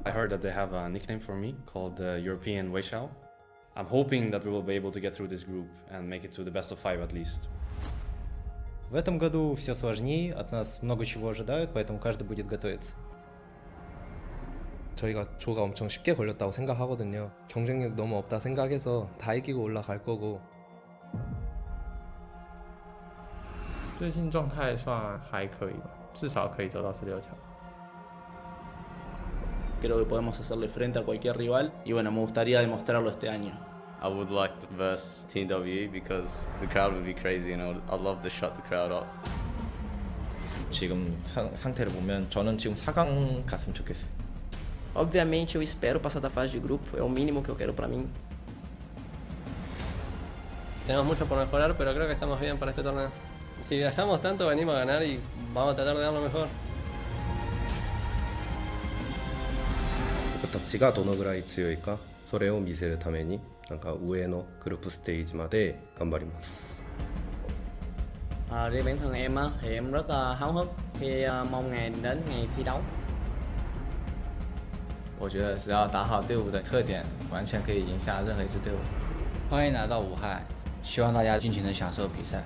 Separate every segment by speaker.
Speaker 1: I heard that they have a nickname for me called the European Weishao. I'm hoping that we will be able to get through this group and make it to the best of 5 at least.
Speaker 2: В этом году все сложнее, от нас много чего ожидают, поэтому каждый будет готовиться.
Speaker 3: 저희가 조가 엄청 쉽게 걸렸다고 생각하거든요. 경쟁력 너무 없다 생각해서 다 이기고 올라갈 거고.
Speaker 4: 最近状态算还可以吧，至少可以走到16强。
Speaker 5: Creo que podemos hacerle frente a cualquier rival y bueno, me gustaría demostrarlo este año.
Speaker 6: I would like to verse Team WE because the crowd would be crazy and I'd love to shut the crowd up.
Speaker 7: 지금 상태를 보면 저는 지금 4강 갔으면 좋겠어요.
Speaker 8: Obviamente eu espero passar da fase de grupo, é o mínimo que eu quero para mim.
Speaker 9: Tenemos mucho por mejorar, pero creo que estamos bien para este torneo. Si viajamos tanto, venimos a ganar y vamos a tratar de dar lo mejor.
Speaker 10: 私たちがどのぐらい強いか、それを見せるために上のグループステージまで頑張ります。
Speaker 11: Riêng bản thân em thì em rất háo hức khi mong ngày đến ngày thi đấu.
Speaker 12: 我觉得只要打好队伍的特点，完全可以赢下任何一支队伍。欢迎来到武汉，希望大家尽情的享受比赛。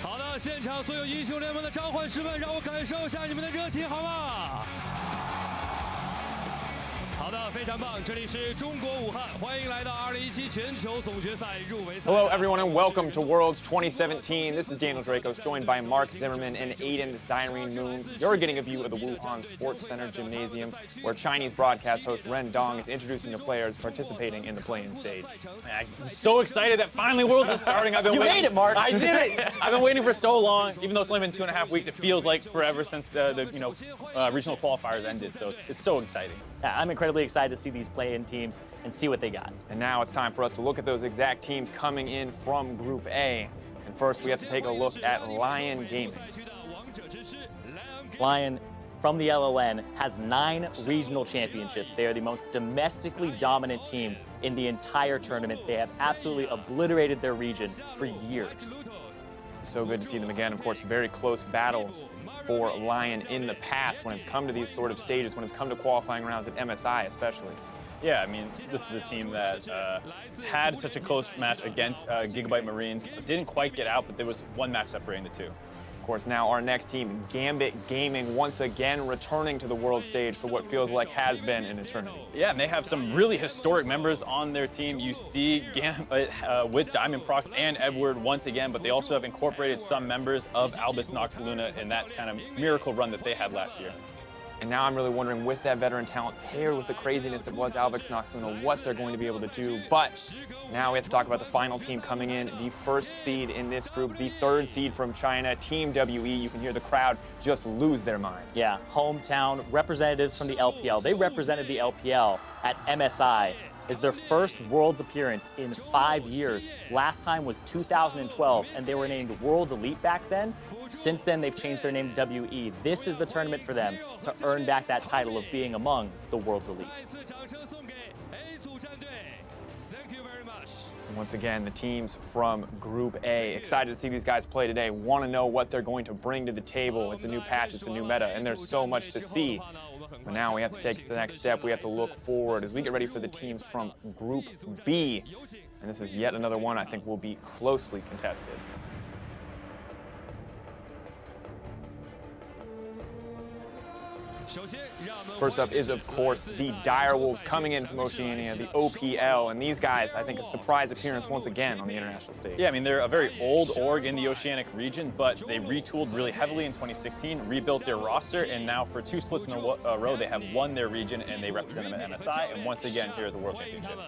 Speaker 13: 好的，现场所有英雄联盟的召唤师们，让我感受一下你们的热情，好吗？好的，非常棒！这里是中国武汉，欢迎来到2017全球总决赛入围赛。
Speaker 14: Hello, everyone, and welcome to Worlds 2017. This is Daniel Dracos, joined by Mark Zimmerman and Aiden Zyrene Moon. You're getting a view of the Wuhan Sports Center Gymnasium, where Chinese broadcast host Ren Dong is introducing the players participating in the play-in stage.
Speaker 15: I'm so excited that finally Worlds is starting. I've been waiting.
Speaker 14: Made it, Mark!
Speaker 15: I did it! I've been waiting for so long. Even though it's only been 2.5 weeks, it feels like forever since the regional qualifiers ended. So it's so exciting.
Speaker 16: Yeah, I'm incredibly excited to see these play-in teams and see what they got.
Speaker 14: And now it's time for us to look at those exact teams coming in from Group A. And first, we have to take a look at Lyon Gaming.
Speaker 16: Lyon, from the LYN, has 9 regional championships. They are the most domestically dominant team in the entire tournament. They have absolutely obliterated their region for years.
Speaker 14: So good to see them again. Of course, very close battles for Lyon in the past when it's come to these sort of stages, when it's come to qualifying rounds at MSI especially.
Speaker 15: Yeah, I mean, this is a team that had such a close match against Gigabyte Marines. Didn't quite get out, but there was one match separating the two.
Speaker 14: Of course, now our next team, Gambit Gaming, once again returning to the world stage for what feels like has been an eternity.
Speaker 15: Yeah, and they have some really historic members on their team. You see Gambit with Diamond Prox and Edward once again, but they also have incorporated some members of Albus Nox Luna in that kind of miracle run that they had last year.
Speaker 14: And now I'm really wondering, with that veteran talent paired with the craziness that was Albus Nox Luna, what they're going to be able to do. But now we have to talk about the final team coming in, the first seed in this group, the 3rd seed from China, Team WE. You can hear the crowd just lose their mind.
Speaker 16: Yeah, hometown representatives from the LPL. They represented the LPL at MSI. Is their first Worlds appearance in 5 years. Last time was 2012, and they were named World Elite back then. Since then, they've changed their name to WE. This is the tournament for them to earn back that title of being among the World's Elite.
Speaker 14: Once again, the teams from Group A, excited to see these guys play today, want to know what they're going to bring to the table. It's a new patch, it's a new meta, and there's so much to see. But now we have to take the next step. We have to look forward as we get ready for the teams from Group B. And this is yet another one I think will be closely contested. First up is, of course, the Direwolves coming in from Oceania, the OPL, and these guys, I think, a surprise appearance once again on the international stage.
Speaker 15: Yeah, I mean, they're a very old org in the Oceanic region, but they retooled really heavily in 2016, rebuilt their roster, and now for 2 splits in a row, they have won their region, and they represent them at MSI, and once again, here at the World Championship.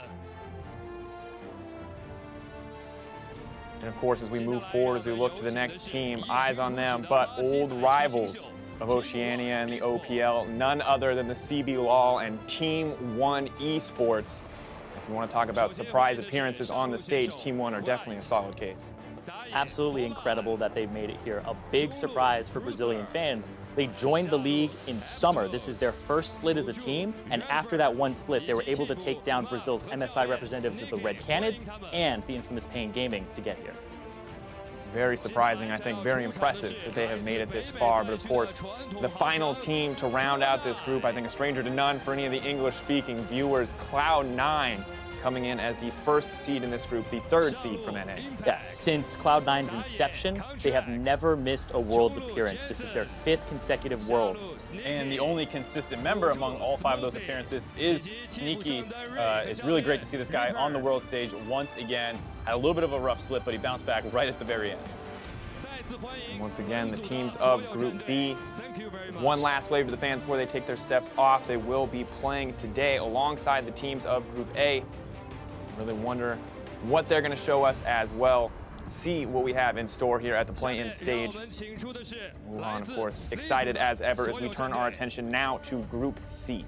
Speaker 14: And of course, as we move forward, as we look to the next team, eyes on them, but old rivals of Oceania and the OPL, none other than the CB Law and Team 1 Esports. If you want to talk about surprise appearances on the stage, Team 1 are definitely a solid case.
Speaker 16: absolutely incredible that they've made it here. A big surprise for Brazilian fans. They joined the league in summer. This is their first split as a team, and after that one split, they were able to take down Brazil's MSI representatives of the Red Canids and the infamous Pain Gaming to get here.
Speaker 14: Very surprising, I think, very impressive that they have made it this far. But of course, the final team to round out this group, I think a stranger to none for any of the English-speaking viewers, Cloud9, coming in as the first seed in this group, the third seed from NA.
Speaker 16: Yeah, since Cloud9's inception, they have never missed a Worlds appearance. This is their 5th consecutive Worlds.
Speaker 15: And the only consistent member among all 5 of those appearances is Sneaky. It's really great to see this guy on the world stage once again. Had a little bit of a rough split, but he bounced back right at the very end.
Speaker 14: And once again, the teams of Group B. One last wave to the fans before they take their steps off. They will be playing today alongside the teams of Group A. Really wonder what they're going to show us as well. See what we have in store here at the play-in stage. Move on, of course, excited as ever as we turn our attention now to Group C.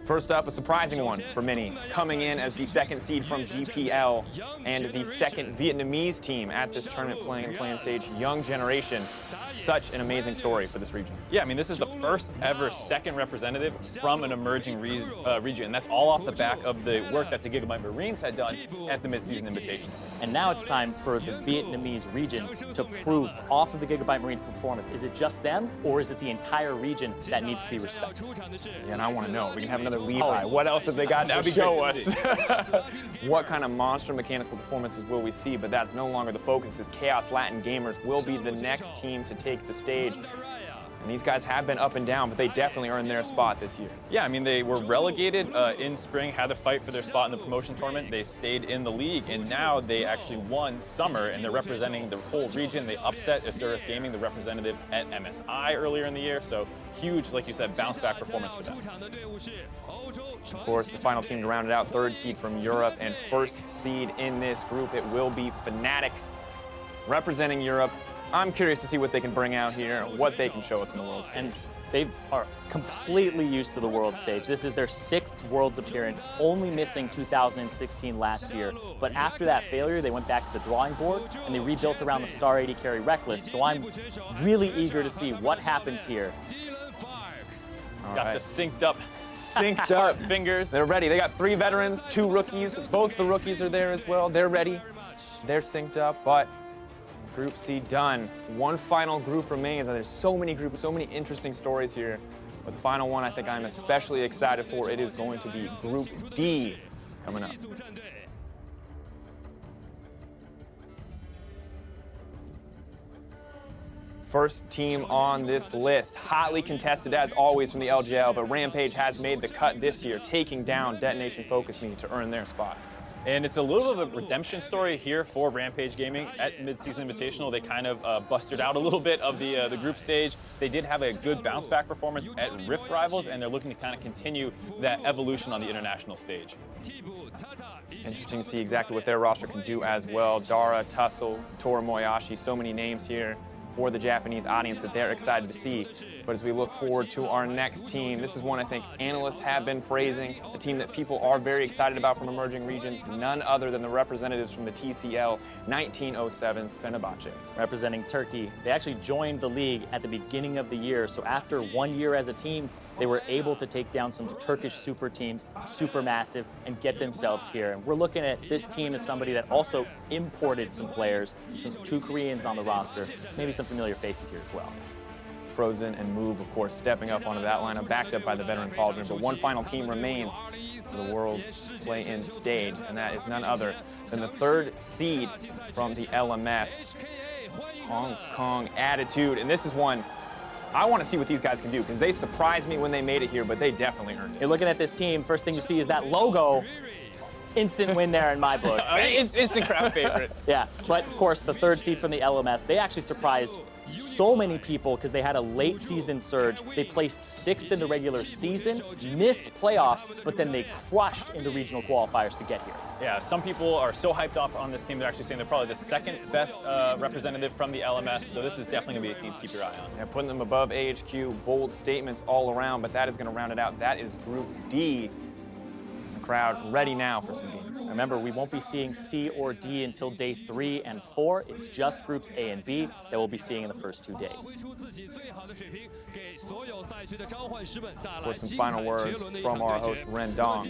Speaker 14: First up, a surprising one for many, coming in as the 2nd seed from GPL and the 2nd Vietnamese team at this tournament playing in the play-in stage, Young Generation. Such an amazing story for this region.
Speaker 15: Yeah, I mean, this is the first ever 2nd representative from an emerging region. That's all off the back of the work that the Gigabyte Marines had done at the Mid-Season Invitational.
Speaker 16: And now it's time for the Vietnamese region to prove off of the Gigabyte Marines performance. Is it just them, or is it the entire region that needs to be respected?
Speaker 14: Yeah, and I want to know. We can have another Levi. What else have they got to show us? What kind of monster mechanical performances will we see? But that's no longer the focus, as Chaos Latin Gamers will be the next team to take the stage. And these guys have been up and down, but they definitely earned their spot this year.
Speaker 15: Yeah, I mean, they were relegated in spring, had to fight for their spot in the promotion tournament. They stayed in the league, and now they actually won summer, and they're representing the whole region. They upset Asurus Gaming, the representative at MSI earlier in the year, so huge, like you said, bounce-back performance for them.
Speaker 14: Of course, the final team to round it out, 3rd seed from Europe and 1st seed in this group. It will be Fnatic representing Europe. I'm curious to see what they can bring out here, what they can show us in the world stage.
Speaker 16: And they are completely used to the world stage. This is their 6th Worlds appearance, only missing 2016 last year. But after that failure, they went back to the drawing board and they rebuilt around the Star 80 carry Reckless. So I'm really eager to see what happens here.
Speaker 15: Got the synced up fingers.
Speaker 14: They're ready. They got 3 veterans, 2 rookies. Both the rookies are there as well. They're ready. They're synced up, but Group C done. One final group remains, and there's so many groups, so many interesting stories here. But the final one I think I'm especially excited for, it is going to be Group D coming up. First team on this list, hotly contested as always from the LGL, but Rampage has made the cut this year, taking down Detonation Focus Me to earn their spot.
Speaker 15: And it's a little bit of a redemption story here for Rampage Gaming at Mid-Season Invitational. They kind of busted out a little bit of the group stage. They did have a good bounce-back performance at Rift Rivals, and they're looking to kind of continue that evolution on the international stage.
Speaker 14: Interesting to see exactly what their roster can do as well. Dara, Tussle, Toru Moyashi, so many names here for the Japanese audience that they're excited to see. But as we look forward to our next team, this is one I think analysts have been praising, a team that people are very excited about from emerging regions, none other than the representatives from the TCL 1907 Fenerbahce.
Speaker 16: Representing Turkey, they actually joined the league at the beginning of the year, so after 1 year as a team, they were able to take down some Turkish super teams, Supermassive, and get themselves here. And we're looking at this team as somebody that also imported some players, 2 Koreans on the roster, maybe some familiar faces here as well.
Speaker 14: Frozen and Move, of course, stepping up onto that lineup, backed up by the veteran Cauldron. But one final team remains for the World's play-in stage, and that is none other than the 3rd seed from the LMS, Hong Kong Attitude. And this is one I want to see what these guys can do, because they surprised me when they made it here, but they definitely earned it.
Speaker 16: You're looking at this team, first thing you see is that logo. Instant win there in my book.
Speaker 15: It's instant crowd favorite.
Speaker 16: Yeah, but of course the 3rd seed from the LMS, they actually surprised so many people because they had a late season surge. They placed 6th in the regular season, missed playoffs, but then they crushed in the regional qualifiers to get here.
Speaker 15: Yeah, some people are so hyped up on this team, they're actually saying they're probably the 2nd best representative from the LMS, so this is definitely going to be a team to keep your eye on.
Speaker 14: Yeah, putting them above AHQ, bold statements all around, but that is going to round it out. That is Group D. Of crowd ready now for some games.
Speaker 16: Remember, we won't be seeing C or D until day 3 and 4. It's just groups A and B that we'll be seeing in the first 2 days.
Speaker 14: For some final words from our host, Ren Dong.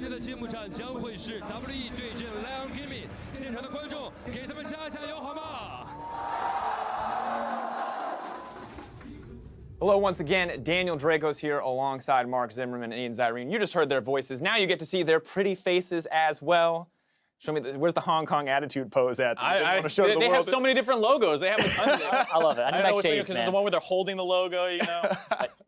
Speaker 14: Hello once again, Daniel Dracos here alongside Mark Zimmerman and Ian Zyrene. You just heard their voices. Now you get to see their pretty faces as well. Show me, where's the Hong Kong attitude pose at?
Speaker 15: They have so many different logos. They have a ton of them.
Speaker 16: I love it. I know
Speaker 15: because it's the one where they're holding the logo, you know.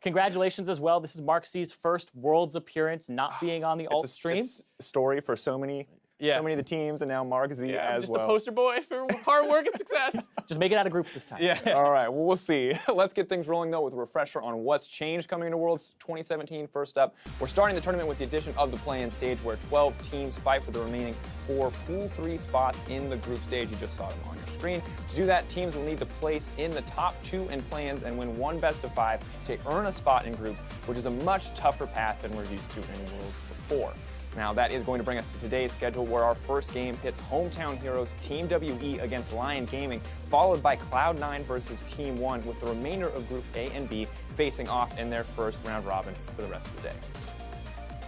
Speaker 16: Congratulations as well. This is Mark C's first Worlds appearance not being on the alt stream.
Speaker 14: It's a story for so many of the teams, and now Mark Z as
Speaker 15: just
Speaker 14: well.
Speaker 15: the poster boy for hard work and success.
Speaker 16: Just make it out of groups this time.
Speaker 14: Yeah. All right, well, we'll see. Let's get things rolling, though, with a refresher on what's changed coming into Worlds 2017. First up, we're starting the tournament with the addition of the play-in stage, where 12 teams fight for the remaining 4 Pool 3 spots in the group stage. You just saw them on your screen. To do that, teams will need to place in the top 2 in play-ins and win 1 best-of-5 to earn a spot in groups, which is a much tougher path than we're used to in Worlds before. Now, that is going to bring us to today's schedule, where our first game hits hometown heroes Team WE against Lyon Gaming, followed by Cloud9 versus Team 1, with the remainder of Group A and B facing off in their first round robin for the rest of the day.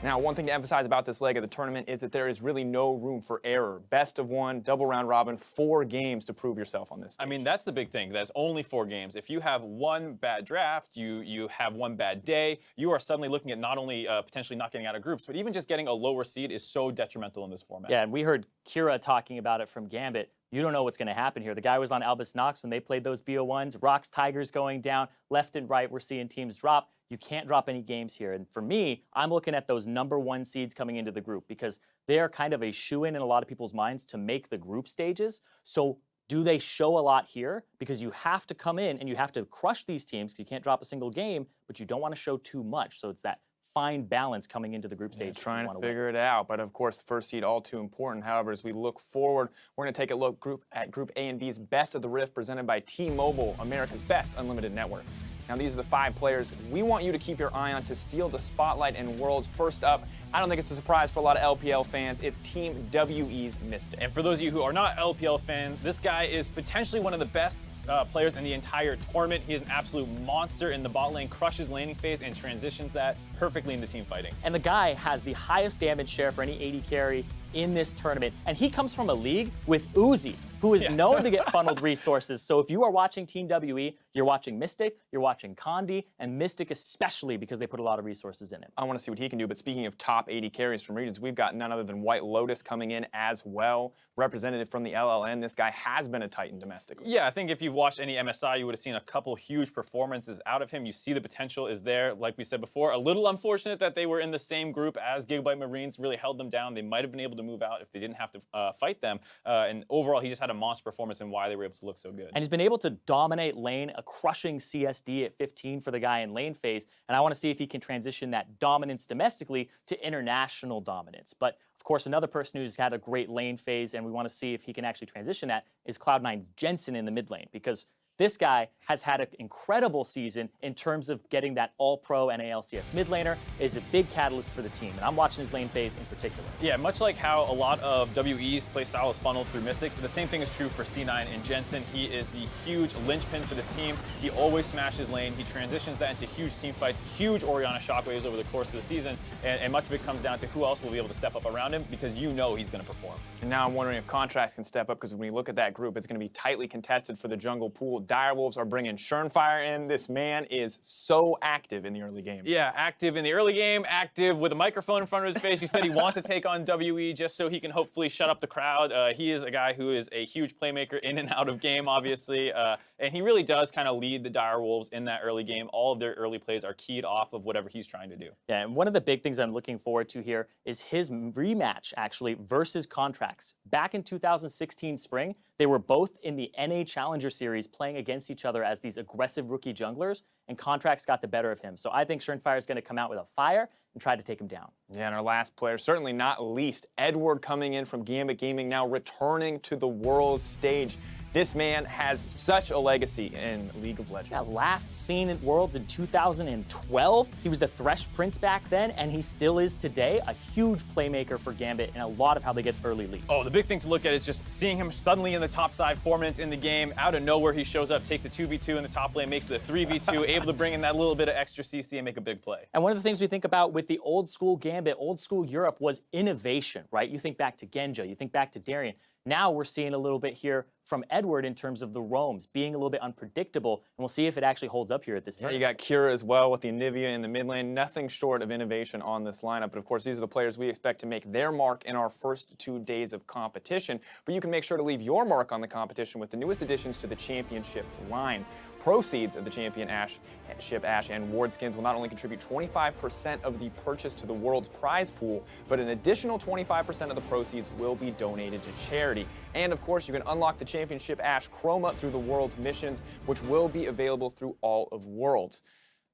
Speaker 14: Now, one thing to emphasize about this leg of the tournament is that there is really no room for error. Best of 1, double round robin, 4 games to prove yourself on this stage.
Speaker 15: I mean, that's the big thing. There's only 4 games. If you have one bad draft, you have one bad day, you are suddenly looking at not only potentially not getting out of groups, but even just getting a lower seed is so detrimental in this format.
Speaker 16: Yeah, and we heard Kira talking about it from Gambit. You don't know what's going to happen here. The guy was on Albus Nox when they played those BO1s. Rocks, Tigers going down, left and right. We're seeing teams drop. You can't drop any games here. And for me, I'm looking at those number 1 seeds coming into the group, because they are kind of a shoo-in in a lot of people's minds to make the group stages. So do they show a lot here? Because you have to come in and you have to crush these teams, because you can't drop a single game, but you don't want to show too much. So it's that fine balance coming into the group stage.
Speaker 14: Trying to figure it out, but of course, the first seed all too important. However, as we look forward, we're going to take a look at Group A and B's Best of the Rift, presented by T-Mobile, America's best unlimited network. Now, these are the 5 players we want you to keep your eye on to steal the spotlight in Worlds. First up, I don't think it's a surprise for a lot of LPL fans, it's Team WE's Mystic.
Speaker 15: And for those of you who are not LPL fans, this guy is potentially one of the best players in the entire tournament. He is an absolute monster in the bot lane, crushes laning phase, and transitions that perfectly into team fighting.
Speaker 16: And the guy has the highest damage share for any AD carry in this tournament. And he comes from a league with Uzi, who is known to get funneled resources. So if you are watching Team WE, you're watching Mystic, you're watching Condi, and Mystic especially, because they put a lot of resources in him.
Speaker 14: I want to see what he can do, but speaking of top 80 carries from regions, we've got none other than White Lotus coming in as well. Representative from the LLN, this guy has been a Titan domestically.
Speaker 15: Yeah, I think if you've watched any MSI, you would have seen a couple huge performances out of him. You see the potential is there, like we said before. A little unfortunate that they were in the same group as Gigabyte Marines, really held them down. They might have been able to move out if they didn't have to fight them. And overall, he just had a monster performance and why they were able to look so good.
Speaker 16: And he's been able to dominate lane, a crushing CSD at 15 for the guy in lane phase. And I want to see if he can transition that dominance domestically to international dominance. But of course, another person who's had a great lane phase, and we want to see if he can actually transition that, is Cloud9's Jensen in the mid lane, because this guy has had an incredible season in terms of getting that all-pro NALCS mid laner, is a big catalyst for the team, and I'm watching his lane phase in particular.
Speaker 15: Yeah, much like how a lot of WE's playstyle is funneled through Mystic, the same thing is true for C9 and Jensen. He is the huge linchpin for this team. He always smashes lane. He transitions that into huge team fights, huge Orianna shockwaves over the course of the season, and much of it comes down to who else will be able to step up around him, because you know he's going to perform.
Speaker 14: And now I'm wondering if Contracts can step up, because when you look at that group, it's going to be tightly contested for the jungle pool. Direwolves are bringing Schernfire in. This man is so active in the early game.
Speaker 15: Yeah, active in the early game, active with a microphone in front of his face. You said he wants to take on WE just so he can hopefully shut up the crowd. He is a guy who is a huge playmaker in and out of game, obviously. And he really does kind of lead the Direwolves in that early game. All of their early plays are keyed off of whatever he's trying to do.
Speaker 16: Yeah, and one of the big things I'm looking forward to here is his rematch, actually, versus Contracts. Back in 2016 spring, they were both in the NA Challenger Series playing against each other as these aggressive rookie junglers, and Contracts got the better of him. So I think Schernfire is going to come out with a fire and try to take him down.
Speaker 14: Yeah, and our last player, certainly not least, Edward coming in from Gambit Gaming, now returning to the world stage. This man has such a legacy in League of Legends.
Speaker 16: Yeah, last seen at Worlds in 2012. He was the Thresh Prince back then, and he still is today. A huge playmaker for Gambit and a lot of how they get early leads.
Speaker 15: Oh, the big thing to look at is just seeing him suddenly in the top side, 4 minutes in the game. Out of nowhere, he shows up, takes the 2v2 in the top lane, makes it a 3v2, able to bring in that little bit of extra CC and make a big play.
Speaker 16: And one of the things we think about with the old school Gambit, old school Europe, was innovation, right? You think back to Genja, you think back to Darien. Now we're seeing a little bit here from Edward in terms of the roams, being a little bit unpredictable, and we'll see if it actually holds up here at this time.
Speaker 14: You got Kira as well with the Anivia in the mid lane. Nothing short of innovation on this lineup. But of course, these are the players we expect to make their mark in our first 2 days of competition. But you can make sure to leave your mark on the competition with the newest additions to the championship line. Proceeds of the Championship Ash and Ward skins will not only contribute 25% of the purchase to the World's prize pool, but an additional 25% of the proceeds will be donated to charity. And of course, you can unlock the Championship Ash Chroma through the World's missions, which will be available through all of Worlds.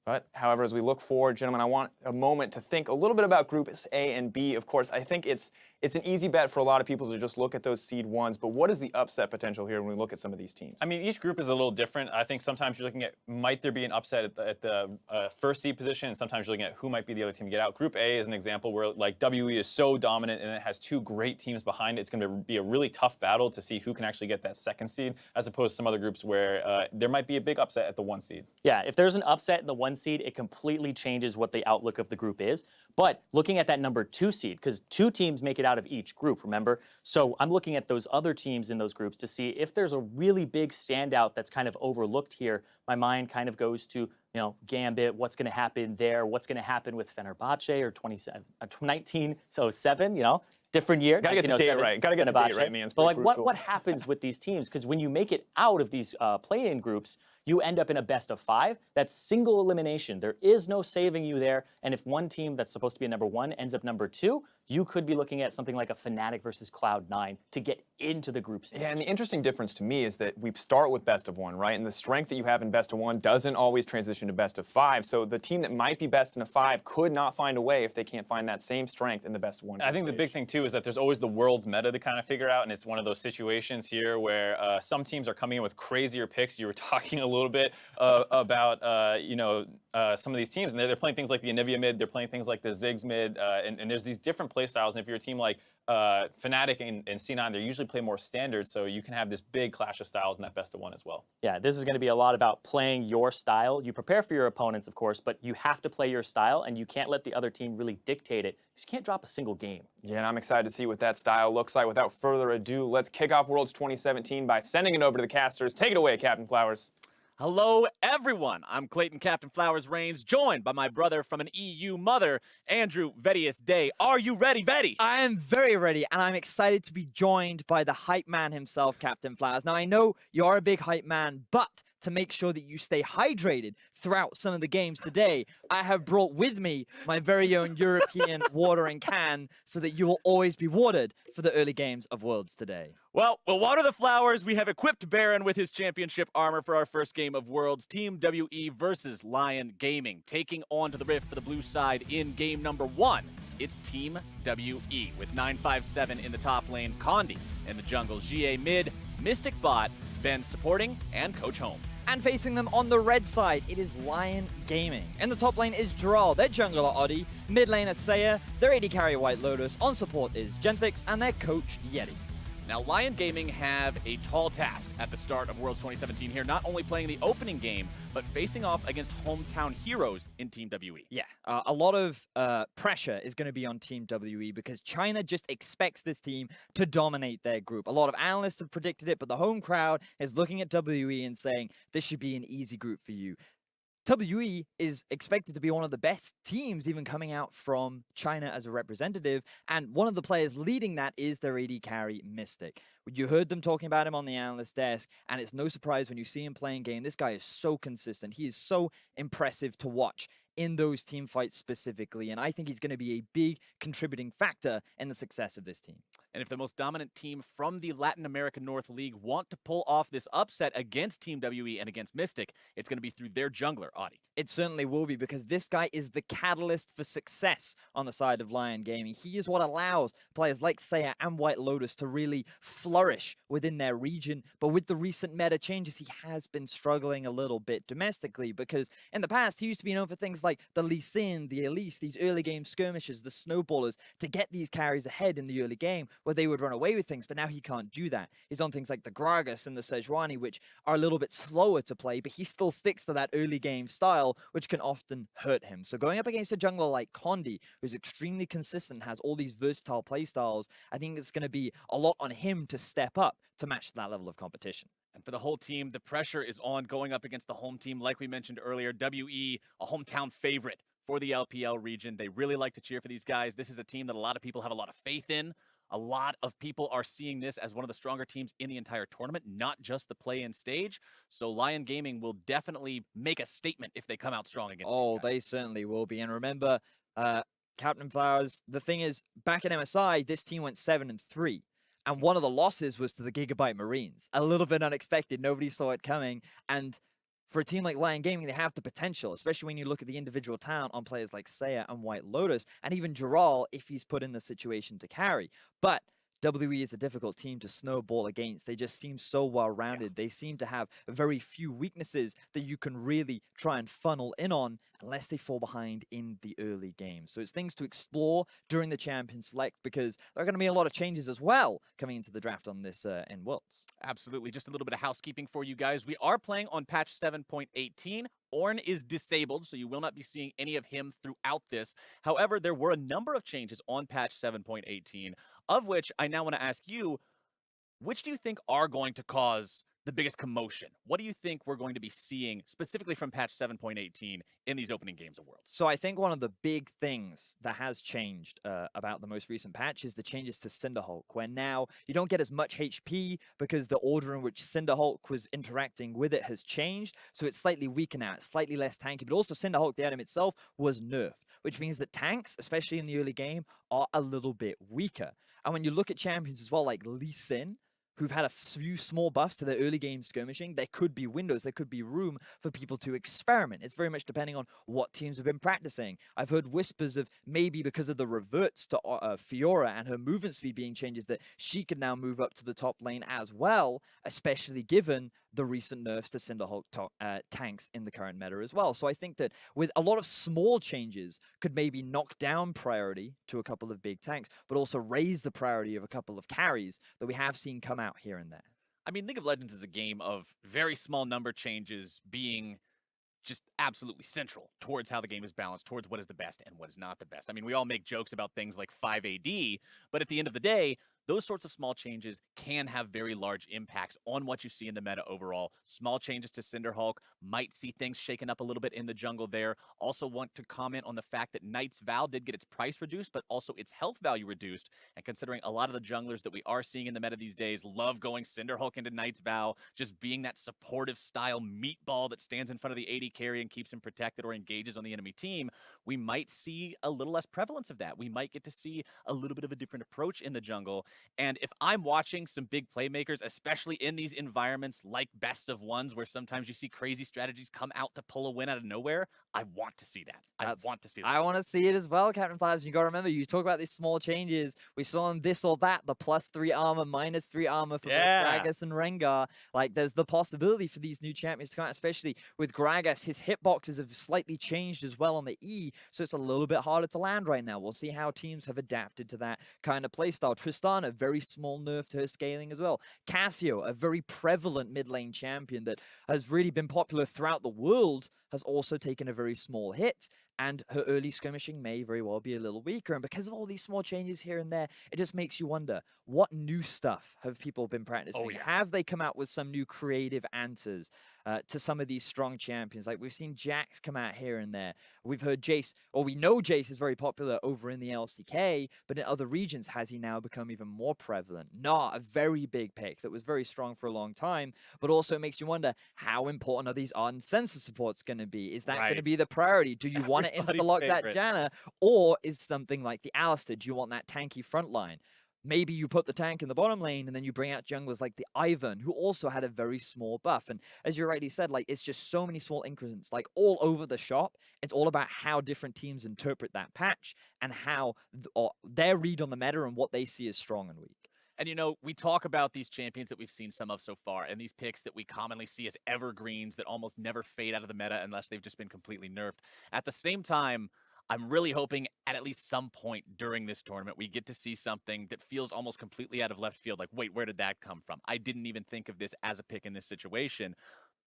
Speaker 14: But, however, as we look forward, gentlemen, I want a moment to think a little bit about Groups A and B. Of course, I think it's an easy bet for a lot of people to just look at those seed ones, but what is the upset potential here when we look at some of these teams?
Speaker 15: I mean, each group is a little different. I think sometimes you're looking at, might there be an upset at the first seed position, and sometimes you're looking at who might be the other team to get out. Group A is an example where, like, WE is so dominant and it has 2 great teams behind it. It's going to be a really tough battle to see who can actually get that second seed, as opposed to some other groups where there might be a big upset at the 1 seed.
Speaker 16: Yeah, if there's an upset in the 1 seed, it completely changes what the outlook of the group is. But looking at that number 2 seed, because 2 teams make it out of each group, remember? So I'm looking at those other teams in those groups to see if there's a really big standout that's kind of overlooked here. My mind kind of goes to, Gambit, what's going to happen there, what's going to happen with Fenerbahce or 1907, different year.
Speaker 14: Gotta get the date right. Gotta get the date right, man.
Speaker 16: But like, what happens with these teams? Because when you make it out of these play-in groups, you end up in a best of 5. That's single elimination. There is no saving you there. And if one team that's supposed to be a number 1 ends up number 2, you could be looking at something like a Fnatic versus Cloud9 to get into the group stage.
Speaker 14: Yeah, and the interesting difference to me is that we start with best of 1, right? And the strength that you have in best of 1 doesn't always transition to best of 5. So the team that might be best in a 5 could not find a way if they can't find that same strength in the best of 1.
Speaker 15: I think the big thing, too, is that there's always the World's meta to kind of figure out, and it's one of those situations here where some teams are coming in with crazier picks. You were talking a little bit about, some of these teams, and they're playing things like the Anivia mid, they're playing things like the Ziggs mid, and there's these different play styles, and if you're a team like Fnatic and C9, they usually play more standard, so you can have this big clash of styles in that best of 1 as well.
Speaker 16: Yeah, this is going to be a lot about playing your style. You prepare for your opponents, of course, but you have to play your style, and you can't let the other team really dictate it. You just can't drop a single game.
Speaker 14: Yeah, and I'm excited to see what that style looks like. Without further ado, let's kick off Worlds 2017 by sending it over to the casters. Take it away, Captain Flowers.
Speaker 17: Hello, everyone. I'm Clayton Captain Flowers Reigns, joined by my brother from an EU mother, Andrew Vedius Day. Are you ready, Vedi?
Speaker 18: I am very ready, and I'm excited to be joined by the hype man himself, Captain Flowers. Now, I know you're a big hype man, but to make sure that you stay hydrated throughout some of the games today, I have brought with me my very own European watering can so that you will always be watered for the early games of Worlds today.
Speaker 17: Well, we'll water the flowers. We have equipped Baron with his championship armor for our first game of Worlds. Team WE versus Lyon Gaming. Taking on to the Rift for the blue side in game number 1. It's Team WE with 957 in the top lane, Condi in the jungle, GA mid, Mystic bot, Ben supporting, and Coach Home.
Speaker 18: And facing them on the red side, it is Lyon Gaming. In the top lane is Droll, their jungler Oddie, mid lane is Saya, their AD carry White Lotus, on support is Genthix, and their coach Yeti.
Speaker 17: Now, Lyon Gaming have a tall task at the start of Worlds 2017 here, not only playing the opening game, but facing off against hometown heroes in Team WE.
Speaker 18: Yeah, a lot of pressure is going to be on Team WE because China just expects this team to dominate their group. A lot of analysts have predicted it, but the home crowd is looking at WE and saying, this should be an easy group for you. WE is expected to be one of the best teams even coming out from China as a representative, and one of the players leading that is their AD carry, Mystic. You heard them talking about him on the analyst desk, and it's no surprise when you see him playing game. This guy is so consistent. He is so impressive to watch in those team fights specifically, and I think he's going to be a big contributing factor in the success of this team.
Speaker 17: And if the most dominant team from the Latin American North League want to pull off this upset against Team WE and against Mystic, it's going to be through their jungler, Audie.
Speaker 18: It certainly will be, because this guy is the catalyst for success on the side of Lyon Gaming. He is what allows players like Seiya and White Lotus to really flourish within their region. But with the recent meta changes, he has been struggling a little bit domestically, because in the past, he used to be known for things like the LYN, the Elise, these early game skirmishes, the snowballers, to get these carries ahead in the early game where they would run away with things. But now he can't do that. He's on things like the Gragas and the Sejuani, which are a little bit slower to play, but he still sticks to that early game style, which can often hurt him. So going up against a jungler like Condi, who's extremely consistent, has all these versatile playstyles, I think it's going to be a lot on him to step up to match that level of competition.
Speaker 17: And for the whole team, the pressure is on going up against the home team. Like we mentioned earlier, WE, a hometown favorite for the LPL region. They really like to cheer for these guys. This is a team that a lot of people have a lot of faith in. A lot of people are seeing this as one of the stronger teams in the entire tournament, not just the play-in stage. So Lyon Gaming will definitely make a statement if they come out strong against these guys.
Speaker 18: They certainly will be. And remember, Captain Flowers, the thing is, back in MSI, this team went 7-3. And one of the losses was to the Gigabyte Marines. A little bit unexpected. Nobody saw it coming. And for a team like Lyon Gaming, they have the potential, especially when you look at the individual talent on players like Seiya and White Lotus, and even Giral if he's put in the situation to carry. But WE is a difficult team to snowball against. They just seem so well-rounded. Yeah. They seem to have very few weaknesses that you can really try and funnel in on unless they fall behind in the early game. So it's things to explore during the Champion Select, because there are going to be a lot of changes as well coming into the draft on this in Worlds.
Speaker 17: Absolutely. Just a little bit of housekeeping for you guys. We are playing on patch 7.18. Ornn is disabled, so you will not be seeing any of him throughout this. However, there were a number of changes on patch 7.18, of which I now want to ask you, which do you think are going to cause the biggest commotion? What do you think we're going to be seeing specifically from patch 7.18 in these opening games of Worlds?
Speaker 18: So I think one of the big things that has changed about the most recent patch is the changes to Cinderhulk, where now you don't get as much HP because the order in which Cinderhulk was interacting with it has changed. So it's slightly weaker now, it's slightly less tanky, but also Cinderhulk, the item itself, was nerfed, which means that tanks, especially in the early game, are a little bit weaker. And when you look at champions as well, like LYN, who've had a few small buffs to their early game skirmishing, there could be windows, there could be room for people to experiment. It's very much depending on what teams have been practicing. I've heard whispers of maybe because of the reverts to Fiora and her movement speed being changes, that she could now move up to the top lane as well, especially given the recent nerfs to Cinderhulk tanks in the current meta as well. So I think that with a lot of small changes could maybe knock down priority to a couple of big tanks, but also raise the priority of a couple of carries that we have seen come out here and there.
Speaker 17: I mean, League of Legends is a game of very small number changes being just absolutely central towards how the game is balanced, towards what is the best and what is not the best. I mean, we all make jokes about things like 5 AD, but at the end of the day, those sorts of small changes can have very large impacts on what you see in the meta overall. Small changes to Cinderhulk might see things shaken up a little bit in the jungle there. Also want to comment on the fact that Knight's Vow did get its price reduced, but also its health value reduced. And considering a lot of the junglers that we are seeing in the meta these days love going Cinderhulk into Knight's Vow, just being that supportive style meatball that stands in front of the AD carry and keeps him protected or engages on the enemy team, we might see a little less prevalence of that. We might get to see a little bit of a different approach in the jungle. And if I'm watching some big playmakers, especially in these environments like best of ones, where sometimes you see crazy strategies come out to pull a win out of nowhere, I want to see that. I want to see that.
Speaker 18: I want to see it as well, Captain Flabs. You got to remember, you talk about these small changes. We saw on this or that, the +3 armor, -3 armor for Gragas and Rengar. Like, there's the possibility for these new champions to come out, especially with Gragas. His hitboxes have slightly changed as well on the E, so it's a little bit harder to land right now. We'll see how teams have adapted to that kind of playstyle. Tristana, very small nerf to her scaling as well. Cassio, a very prevalent mid lane champion that has really been popular throughout the world, has also taken a very small hit, and her early skirmishing may very well be a little weaker. And because of all these small changes here and there, it just makes you wonder, what new stuff have people been practicing? Have they come out with some new creative answers to some of these strong champions? Like, we've seen Jax come out here and there. We've heard Jace, or we know Jace is very popular over in the LCK, but in other regions, has he now become even more prevalent? Not a very big pick that was very strong for a long time, but also it makes you wonder, how important are these Ardent sensor supports going to be? Is that going to be the priority? Do you want to insta-lock that Janna, or is something like the Alistar, do you want that tanky front line? maybe you put the tank in the bottom lane and then you bring out junglers like the Ivan, who also had a very small buff. And as you rightly said, like, it's just so many small increments, like all over the shop. It's all about how different teams interpret that patch and how their read on the meta and what they see as strong and weak.
Speaker 17: And, you know, we talk about these champions that we've seen some of so far and these picks that we commonly see as evergreens that almost never fade out of the meta unless they've just been completely nerfed. At the same time, I'm really hoping at least some point during this tournament, we get to see something that feels almost completely out of left field. Like, wait, where did that come from? I didn't even think of this as a pick in this situation.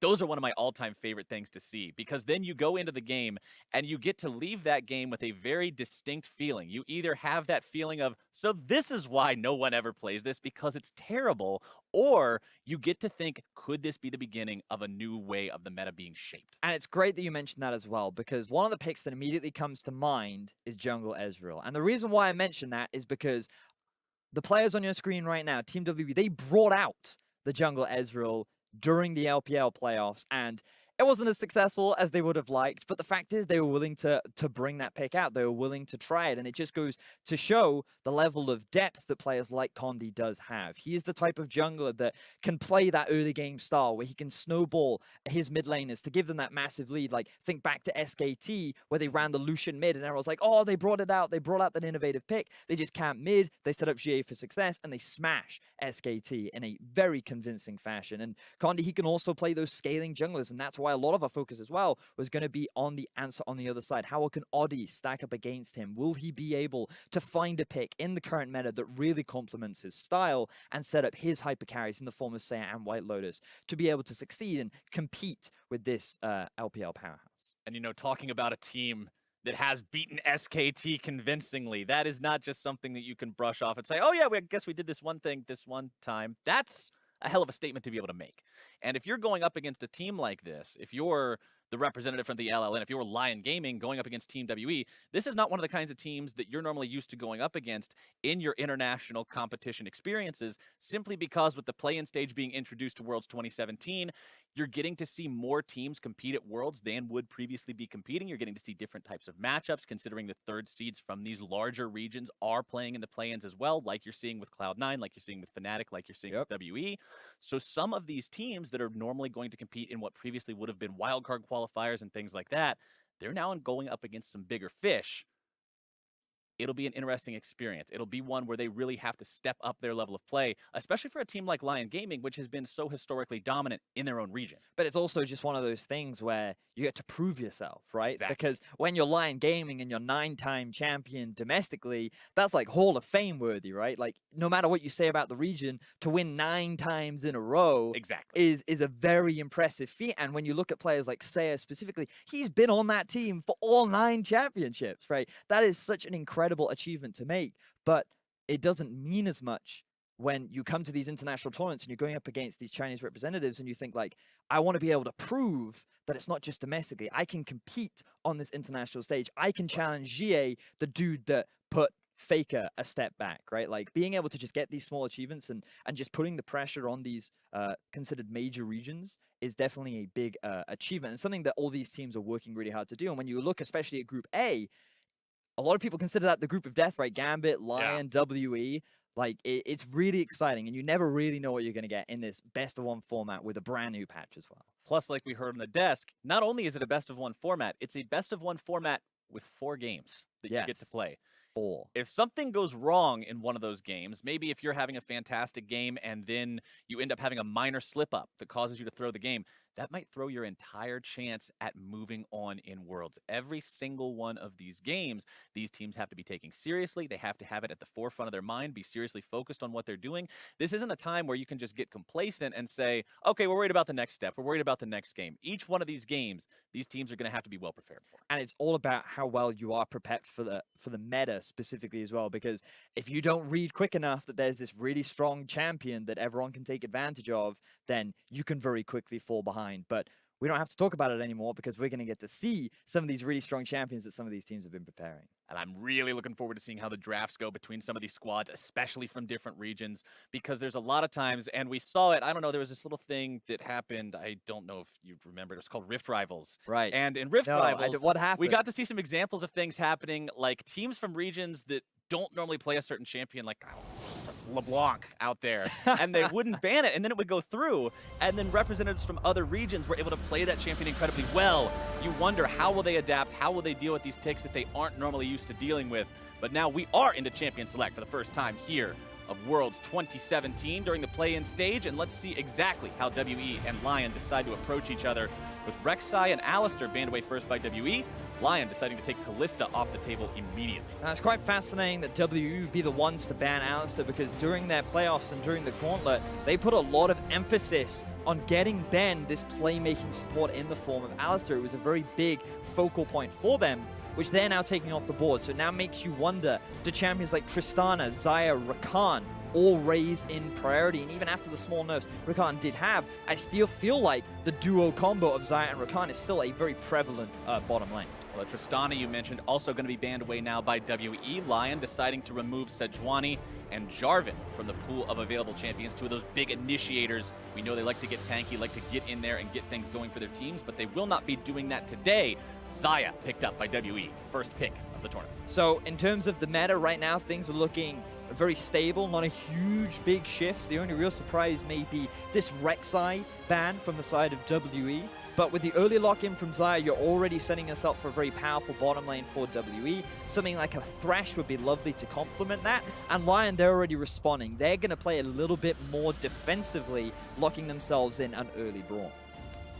Speaker 17: Those are one of my all-time favorite things to see, because then you go into the game and you get to leave that game with a very distinct feeling. You either have that feeling of, so this is why no one ever plays this because it's terrible, or you get to think, could this be the beginning of a new way of the meta being shaped?
Speaker 18: And it's great that you mentioned that as well, because one of the picks that immediately comes to mind is Jungle Ezreal. And the reason why I mention that is because the players on your screen right now, Team WB, they brought out the Jungle Ezreal during the LPL playoffs, and it wasn't as successful as they would have liked, but the fact is they were willing to bring that pick out. They were willing to try it, and it just goes to show the level of depth that players like Condi does have. He is the type of jungler that can play that early game style where he can snowball his mid laners to give them that massive lead. Like, think back to SKT where they ran the Lucian mid and everyone's like, oh, they brought it out. They brought out that innovative pick. They just camp mid, they set up GA for success, and they smash SKT in a very convincing fashion. And Condi, he can also play those scaling junglers, and that's why a lot of our focus as well was going to be on the answer on the other side. How can Oddie stack up against him? Will he be able to find a pick in the current meta that really complements his style and set up his hyper carries in the form of Seiya and White Lotus to be able to succeed and compete with this LPL powerhouse?
Speaker 17: And, you know, talking about a team that has beaten SKT convincingly, that is not just something that you can brush off and say, oh yeah, I guess we did this one thing this one time. That's a hell of a statement to be able to make. And if you're going up against a team like this, if you're the representative from the LLN, if you're Lyon Gaming going up against Team WE, this is not one of the kinds of teams that you're normally used to going up against in your international competition experiences, simply because with the play-in stage being introduced to Worlds 2017, you're getting to see more teams compete at Worlds than would previously be competing. You're getting to see different types of matchups, considering the third seeds from these larger regions are playing in the play-ins as well, like you're seeing with Cloud9, like you're seeing with Fnatic, like you're seeing with WE. So some of these teams that are normally going to compete in what previously would have been wildcard qualifiers and things like that, they're now going up against some bigger fish. It'll be an interesting experience. It'll be one where they really have to step up their level of play, especially for a team like Lyon Gaming, which has been so historically dominant in their own region.
Speaker 18: But it's also just one of those things where you get to prove yourself, right?
Speaker 17: Exactly.
Speaker 18: Because when you're Lyon Gaming and you're 9-time champion domestically, that's like Hall of Fame worthy, right? Like, no matter what you say about the region, to win 9 times in a row is a very impressive feat. And when you look at players like Seiya specifically, he's been on that team for all 9 championships, right? That is such an incredible achievement to make, but it doesn't mean as much when you come to these international tournaments and you're going up against these Chinese representatives and you think like, I want to be able to prove that it's not just domestically. I can compete on this international stage. I can challenge GA, the dude that put Faker a step back, right? Like, being able to just get these small achievements and just putting the pressure on these considered major regions is definitely a big achievement, and something that all these teams are working really hard to do. And when you look especially at Group A, a lot of people consider that the group of death, right? Gambit, Lyon, WE. Like, it's really exciting, and you never really know what you're going to get in this best-of-1 format with a brand new patch as well.
Speaker 17: Plus, like we heard on the desk, not only is it a best-of-1 format, it's a best-of-1 format with 4 games that you get to play.
Speaker 18: 4.
Speaker 17: If something goes wrong in one of those games, maybe if you're having a fantastic game and then you end up having a minor slip-up that causes you to throw the game, that might throw your entire chance at moving on in Worlds. Every single one of these games, these teams have to be taking seriously. They have to have it at the forefront of their mind, be seriously focused on what they're doing. This isn't a time where you can just get complacent and say, okay, we're worried about the next step. We're worried about the next game. Each one of these games, these teams are going to have to be well prepared for.
Speaker 18: And it's all about how well you are prepared for the meta specifically as well, because if you don't read quick enough that there's this really strong champion that everyone can take advantage of, then you can very quickly fall behind. But we don't have to talk about it anymore because we're going to get to see some of these really strong champions that some of these teams have been preparing.
Speaker 17: And I'm really looking forward to seeing how the drafts go between some of these squads, especially from different regions, because there's a lot of times, and we saw it, I don't know, there was this little thing that happened, I don't know if you remember, it was called Rift Rivals.
Speaker 18: Right.
Speaker 17: And in Rift Rivals,
Speaker 18: what happened?
Speaker 17: we got to see some examples of things happening, like teams from regions that don't normally play a certain champion, like LeBlanc out there, and they wouldn't ban it, and then it would go through, and then representatives from other regions were able to play that champion incredibly well. You wonder, how will they adapt? How will they deal with these picks that they aren't normally used to dealing with? But now we are into Champion Select for the first time here of Worlds 2017 during the play-in stage, and let's see exactly how WE and Lyon decide to approach each other, with Rek'Sai and Alistar banned away first by WE, Lyon deciding to take Kalista off the table immediately.
Speaker 18: Now, it's quite fascinating that WE would be the ones to ban Alistar, because during their playoffs and during the gauntlet, they put a lot of emphasis on getting Ben this playmaking support in the form of Alistar. It was a very big focal point for them, which they're now taking off the board. So it now makes you wonder, do champions like Tristana, Xayah, Rakan all raise in priority? And even after the small nerfs Rakan did have, I still feel like the duo combo of Xayah and Rakan is still a very prevalent bottom lane.
Speaker 17: Well, Tristana, you mentioned, also going to be banned away now by WE. Lyon deciding to remove Sejuani and Jarvan from the pool of available champions, two of those big initiators. We know they like to get tanky, like to get in there and get things going for their teams, but they will not be doing that today. Xayah picked up by WE, first pick of the tournament.
Speaker 18: So in terms of the meta right now, things are looking very stable, not a huge big shift. The only real surprise may be this Rek'Sai ban from the side of WE. But with the early lock-in from Xayah, you're already setting us up for a very powerful bottom lane for WE. Something like a Thresh would be lovely to complement that. And Lyon, they're already responding. They're going to play a little bit more defensively, locking themselves in an early Braum.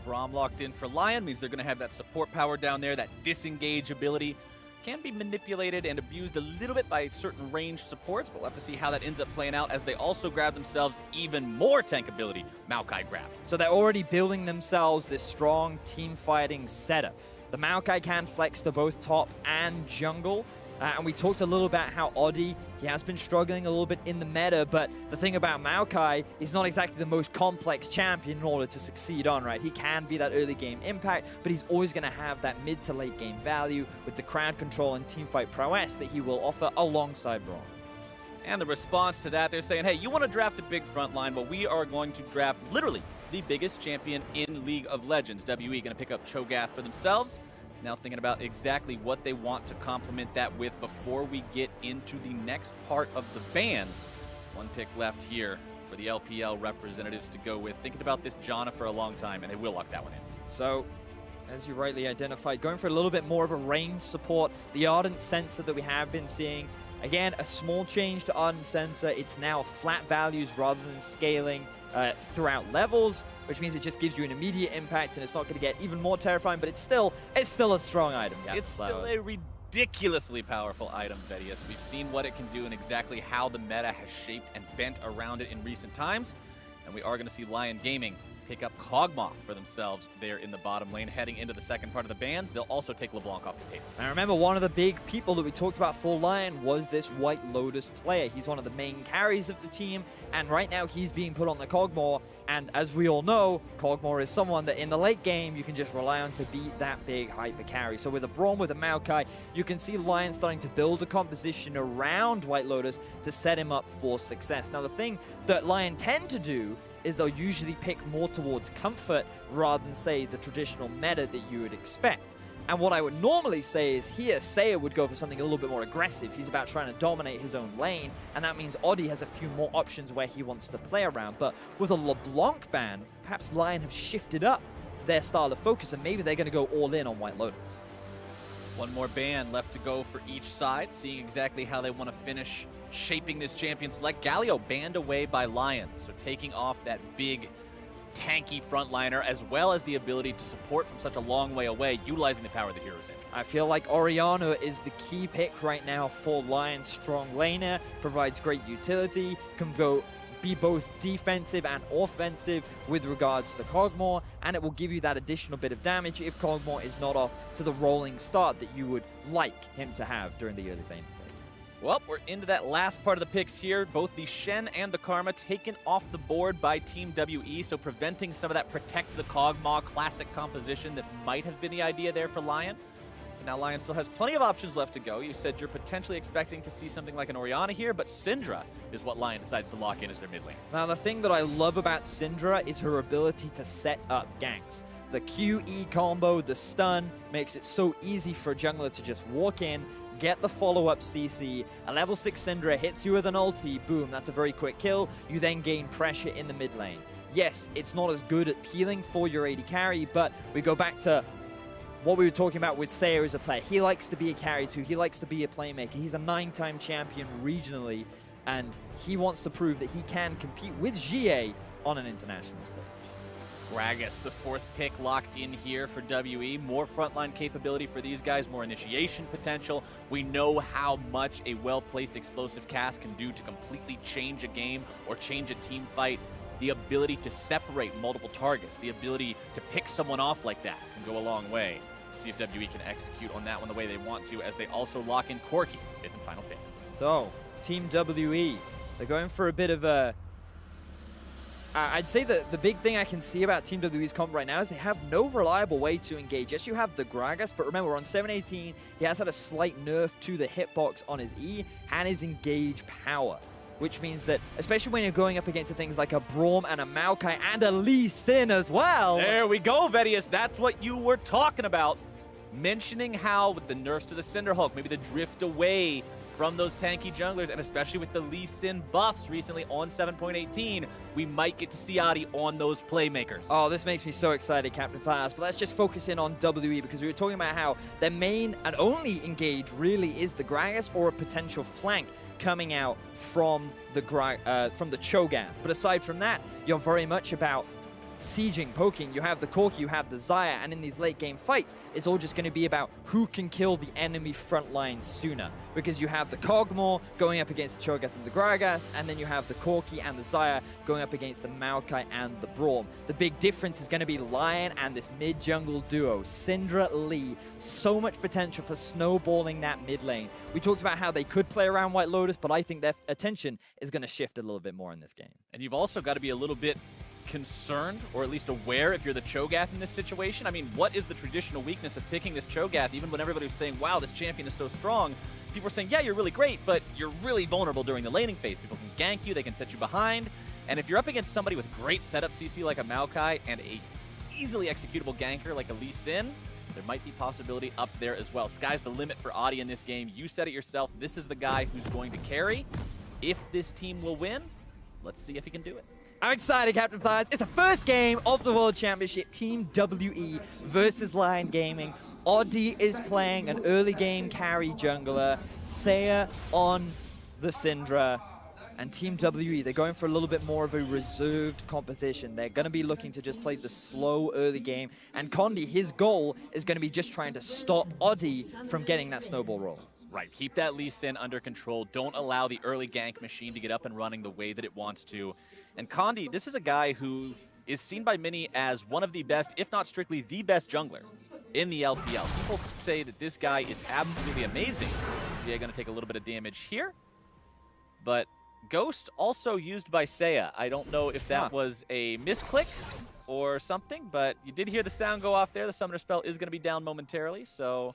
Speaker 17: Braum locked in for Lyon means they're going to have that support power down there, that disengage ability. Can be manipulated and abused a little bit by certain ranged supports, but we'll have to see how that ends up playing out as they also grab themselves even more tank ability. Maokai grab.
Speaker 18: So they're already building themselves this strong team fighting setup. The Maokai can flex to both top and jungle. And we talked a little about how Oddie, he has been struggling a little bit in the meta, but the thing about Maokai, he's not exactly the most complex champion in order to succeed on, right? He can be that early game impact, but he's always going to have that mid to late game value with the crowd control and teamfight prowess that he will offer alongside Braum.
Speaker 17: And the response to that, they're saying, hey, you want to draft a big front line? Well, we are going to draft literally the biggest champion in League of Legends. WE going to pick up Cho'Gath for themselves. Now thinking about exactly what they want to complement that with before we get into the next part of the bans. One pick left here for the LPL representatives to go with. Thinking about this Janna for a long time, and they will lock that one in.
Speaker 18: So, as you rightly identified, going for a little bit more of a range support. The Ardent Sensor that we have been seeing, again, a small change to Ardent Sensor. It's now flat values rather than scaling throughout levels, which means it just gives you an immediate impact, and it's not going to get even more terrifying, but it's still a strong item. Yeah,
Speaker 17: it's still a ridiculously powerful item, Vedius. We've seen what it can do and exactly how the meta has shaped and bent around it in recent times, and we are going to see Lyon Gaming pick up Kog'Maw for themselves there in the bottom lane. Heading into the second part of the bans, they'll also take LeBlanc off the table.
Speaker 18: Now remember, one of the big people that we talked about for Lyon was this White Lotus player. He's one of the main carries of the team, and right now he's being put on the Kog'Maw, and as we all know, Kog'Maw is someone that in the late game you can just rely on to beat that big hyper carry. So with a Braum, with a Maokai, you can see Lyon starting to build a composition around White Lotus to set him up for success. Now the thing that Lyon tend to do is they'll usually pick more towards comfort rather than, say, the traditional meta that you would expect. And what I would normally say is here, Saya would go for something a little bit more aggressive. He's about trying to dominate his own lane, and that means Oddie has a few more options where he wants to play around. But with a LeBlanc ban, perhaps Lyon have shifted up their style of focus, and maybe they're going to go all in on White Lotus.
Speaker 17: One more ban left to go for each side, seeing exactly how they want to finish shaping this champion select. Galio banned away by Lyon, so taking off that big tanky frontliner, as well as the ability to support from such a long way away, utilizing the power of the hero's engine.
Speaker 18: I feel like Orianna is the key pick right now for Lion's strong laner, provides great utility, can be both defensive and offensive with regards to Kog'Maw, and it will give you that additional bit of damage if Kog'Maw is not off to the rolling start that you would like him to have during the early game phase.
Speaker 17: Well, we're into that last part of the picks here. Both the Shen and the Karma taken off the board by Team WE, so preventing some of that protect the Kog'Maw classic composition that might have been the idea there for Lyon. But now Lyon still has plenty of options left to go. You said you're potentially expecting to see something like an Orianna here, but Syndra is what Lyon decides to lock in as their mid lane.
Speaker 18: Now, the thing that I love about Syndra is her ability to set up ganks. The QE combo, the stun, makes it so easy for a jungler to just walk in, get the follow-up CC, a level 6 Syndra hits you with an ulti, boom, that's a very quick kill. You then gain pressure in the mid lane. Yes, it's not as good at peeling for your AD carry, but we go back to what we were talking about with Sayer as a player. He likes to be a carry too. He likes to be a playmaker. He's a 9-time champion regionally, and he wants to prove that he can compete with GA on an international stage.
Speaker 17: Gragas, the 4th pick, locked in here for WE. More frontline capability for these guys, more initiation potential. We know how much a well-placed explosive cast can do to completely change a game or change a team fight. The ability to separate multiple targets, the ability to pick someone off like that can go a long way. Let's see if WE can execute on that one the way they want to, as they also lock in Corki, 5th and final pick.
Speaker 18: So, Team WE, they're going for a bit of a... I'd say that the big thing I can see about Team WE's comp right now is they have no reliable way to engage. Yes, you have the Gragas, but remember, on 718, he has had a slight nerf to the hitbox on his E and his engage power, which means that, especially when you're going up against things like a Braum and a Maokai and a Lee Sin as well.
Speaker 17: There we go, Vedius. That's what you were talking about. Mentioning how with the nerfs to the Cinderhulk, maybe the drift away from those tanky junglers, and especially with the Lee Sin buffs recently on 7.18, we might get to see Adi on those playmakers.
Speaker 18: Oh, this makes me so excited, Captain Fast. But let's just focus in on WE, because we were talking about how their main and only engage really is the Gragas or a potential flank coming out from the Cho'Gath. But aside from that, you're very much about sieging, poking. You have the Corki, you have the Xayah, and in these late game fights, it's all just going to be about who can kill the enemy front line sooner. Because you have the Kog'Maw going up against the Cho'Gath and the Gragas, and then you have the Corki and the Xayah going up against the Maokai and the Braum. The big difference is going to be Lyon and this mid-jungle duo, Syndra Lee. So much potential for snowballing that mid lane. We talked about how they could play around White Lotus, but I think their attention is going to shift a little bit more in this game.
Speaker 17: And you've also got to be a little bit concerned, or at least aware, if you're the Cho'Gath in this situation. I mean, what is the traditional weakness of picking this Cho'Gath? Even when everybody was saying, wow, this champion is so strong, people were saying, yeah, you're really great, but you're really vulnerable during the laning phase. People can gank you, they can set you behind, and if you're up against somebody with great setup CC like a Maokai and a easily executable ganker like a Lee Sin, there might be possibility up there as well. Sky's the limit for Adi in this game. You said it yourself, this is the guy who's going to carry. If this team will win, let's see if he can do it.
Speaker 18: I'm excited, Captain Fires. It's the first game of the World Championship, Team WE versus Lyon Gaming. Odi is playing an early game carry jungler, Sayer on the Syndra, and Team WE, they're going for a little bit more of a reserved competition. They're going to be looking to just play the slow early game, and Condi, his goal is going to be just trying to stop Odi from getting that snowball roll.
Speaker 17: Right, keep that Lee Sin under control. Don't allow the early gank machine to get up and running the way that it wants to. And Condi, this is a guy who is seen by many as one of the best, if not strictly the best jungler in the LPL. People say that this guy is absolutely amazing. They're going to take a little bit of damage here. But Ghost also used by Seiya. I don't know if that was a misclick or something, but you did hear the sound go off there. The summoner spell is going to be down momentarily, so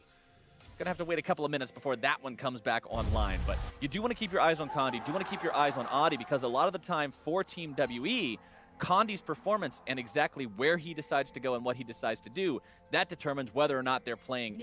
Speaker 17: gonna have to wait a couple of minutes before that one comes back online. But you do want to keep your eyes on Condi, do want to keep your eyes on Adi, because a lot of the time for Team WE, Condi's performance and exactly where he decides to go and what he decides to do, that determines whether or not they're playing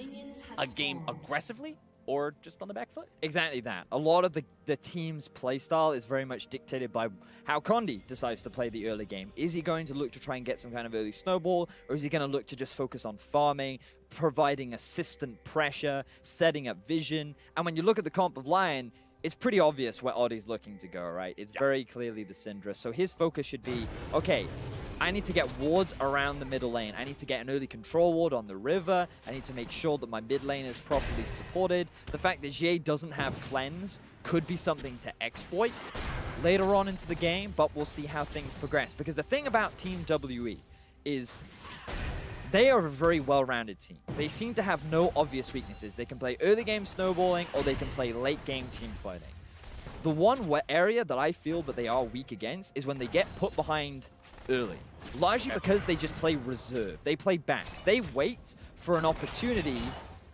Speaker 17: a game aggressively or just on the back foot.
Speaker 18: Exactly that. A lot of the team's playstyle is very much dictated by how Condi decides to play the early game. Is he going to look to try and get some kind of early snowball, or is he going to look to just focus on farming, providing assistant pressure, setting up vision? And when you look at the comp of Lyon, it's pretty obvious where Odi's looking to go, right? It's very clearly the Syndra. So his focus should be, okay, I need to get wards around the middle lane. I need to get an early control ward on the river. I need to make sure that my mid lane is properly supported. The fact that Jie doesn't have cleanse could be something to exploit later on into the game, but we'll see how things progress. Because the thing about Team WE is they are a very well-rounded team. They seem to have no obvious weaknesses. They can play early game snowballing, or they can play late game team fighting. The one area that I feel that they are weak against is when they get put behind early. Largely because they just play reserve. They play back. They wait for an opportunity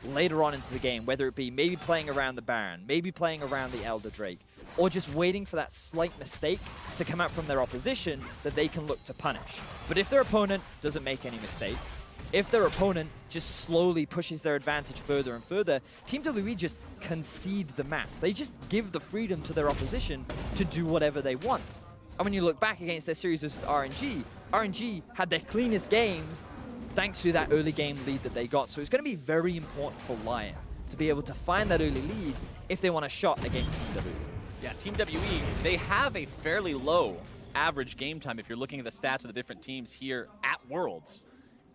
Speaker 18: later on into the game, whether it be maybe playing around the Baron, maybe playing around the Elder Drake, or just waiting for that slight mistake to come out from their opposition that they can look to punish. But if their opponent doesn't make any mistakes, if their opponent just slowly pushes their advantage further and further, Team WE just concede the map. They just give the freedom to their opposition to do whatever they want. And when you look back against their series versus RNG, RNG had their cleanest games thanks to that early game lead that they got. So it's going to be very important for Lyon to be able to find that early lead if they want a shot against Team WE.
Speaker 17: Yeah, Team WE, they have a fairly low average game time if you're looking at the stats of the different teams here at Worlds.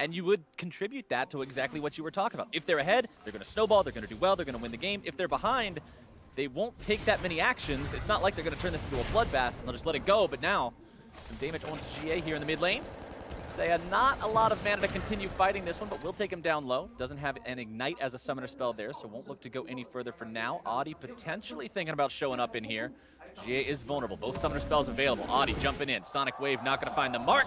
Speaker 17: And you would contribute that to exactly what you were talking about. If they're ahead, they're going to snowball, they're going to do well, they're going to win the game. If they're behind, they won't take that many actions. It's not like they're going to turn this into a bloodbath and they'll just let it go. But now, some damage onto GA here in the mid lane. Saya, not a lot of mana to continue fighting this one, but we'll take him down low. Doesn't have an Ignite as a summoner spell there, so won't look to go any further for now. Audi potentially thinking about showing up in here. GA is vulnerable. Both summoner spells available. Audi jumping in. Sonic Wave not going to find the mark.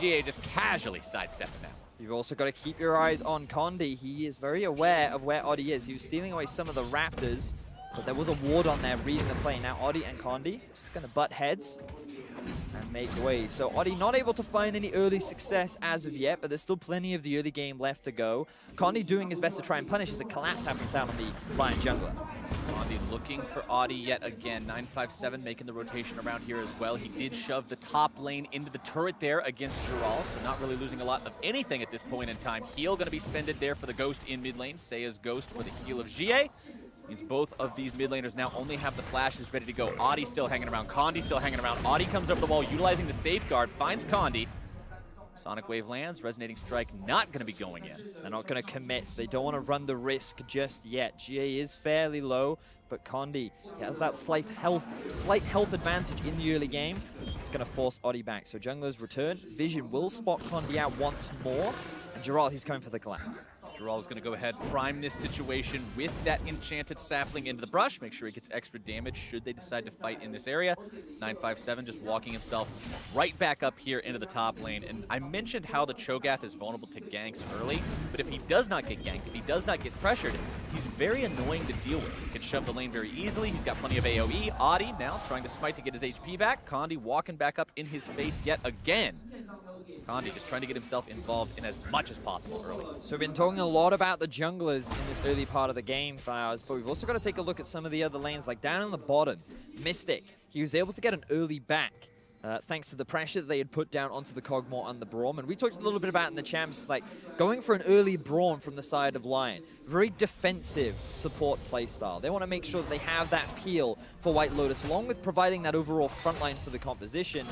Speaker 17: GA just casually sidestepping now.
Speaker 18: You've also got to keep your eyes on Condi. He is very aware of where Audi is. He was stealing away some of the Raptors, but there was a ward on there reading the play. Now Audi and Condi just going to butt heads and make way. So Audi not able to find any early success as of yet, but there's still plenty of the early game left to go. Condi doing his best to try and punish as a collapse happens down on the Lyon jungler.
Speaker 17: Condi looking for Audi yet again. 957 making the rotation around here as well. He did shove the top lane into the turret there against Giral, so not really losing a lot of anything at this point in time. Heal going to be spended there for the Ghost in mid lane. Saya's Ghost for the heal of GA. Means both of these mid laners now only have the flashes ready to go. Audi still hanging around. Condi still hanging around. Audi comes over the wall, utilizing the safeguard, finds Condi. Sonic Wave lands. Resonating Strike not going to be going in.
Speaker 18: They're not going to commit. They don't want to run the risk just yet. GA is fairly low, but Condi he has that slight health advantage in the early game. It's going to force Audi back. So junglers return. Vision will spot Condi out once more. And Giral, he's coming for the collapse.
Speaker 17: Giral is going to go ahead, prime this situation with that enchanted sapling into the brush. Make sure he gets extra damage should they decide to fight in this area. 957 just walking himself right back up here into the top lane. And I mentioned how the Cho'Gath is vulnerable to ganks early, but if he does not get ganked, if he does not get pressured, he's very annoying to deal with. He can shove the lane very easily. He's got plenty of AoE. Audi now trying to smite to get his HP back. Condi walking back up in his face yet again. Condi just trying to get himself involved in as much as possible early.
Speaker 18: So we've been talking a lot about the junglers in this early part of the game, Flowers, but we've also got to take a look at some of the other lanes, like down in the bottom, Mystic. He was able to get an early back thanks to the pressure that they had put down onto the Kog'Maw and the Braum. And we talked a little bit about in the champs, like going for an early Braum from the side of Lyon. Very defensive support playstyle. They want to make sure that they have that peel for White Lotus, along with providing that overall frontline for the composition.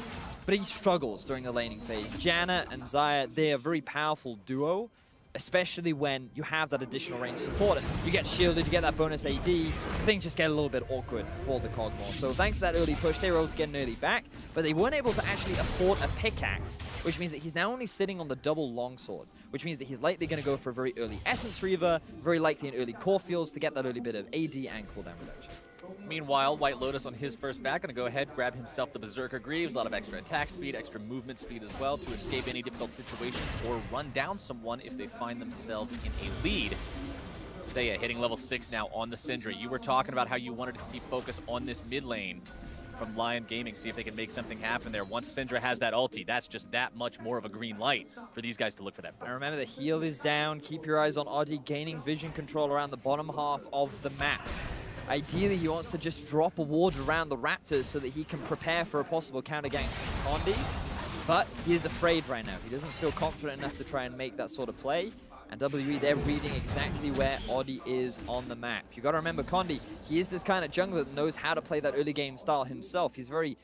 Speaker 18: But he struggles during the laning phase. Janna and Xayah, they're a very powerful duo, especially when you have that additional range support. And you get shielded, you get that bonus AD, things just get a little bit awkward for the Kog'Maw. So thanks to that early push, they were able to get an early back, but they weren't able to actually afford a pickaxe, which means that he's now only sitting on the double longsword, which means that he's likely going to go for a very early Essence Reaver, very likely an early Core Fields to get that early bit of AD and cooldown reduction.
Speaker 17: Meanwhile, White Lotus on his first back, gonna go ahead, grab himself the Berserker Greaves, a lot of extra attack speed, extra movement speed as well to escape any difficult situations or run down someone if they find themselves in a lead. Saya hitting level 6 now on the Syndra. You were talking about how you wanted to see focus on this mid lane from Lyon Gaming, see if they can make something happen there. Once Syndra has that ulti, that's just that much more of a green light for these guys to look for that.
Speaker 18: And remember, the heal is down. Keep your eyes on Audi gaining vision control around the bottom half of the map. Ideally, he wants to just drop a ward around the Raptors so that he can prepare for a possible counter gank from Condi. But he is afraid right now. He doesn't feel confident enough to try and make that sort of play. And WE, they're reading exactly where Audi is on the map. You got to remember, Condi, he is this kind of jungler that knows how to play that early game style himself. He's very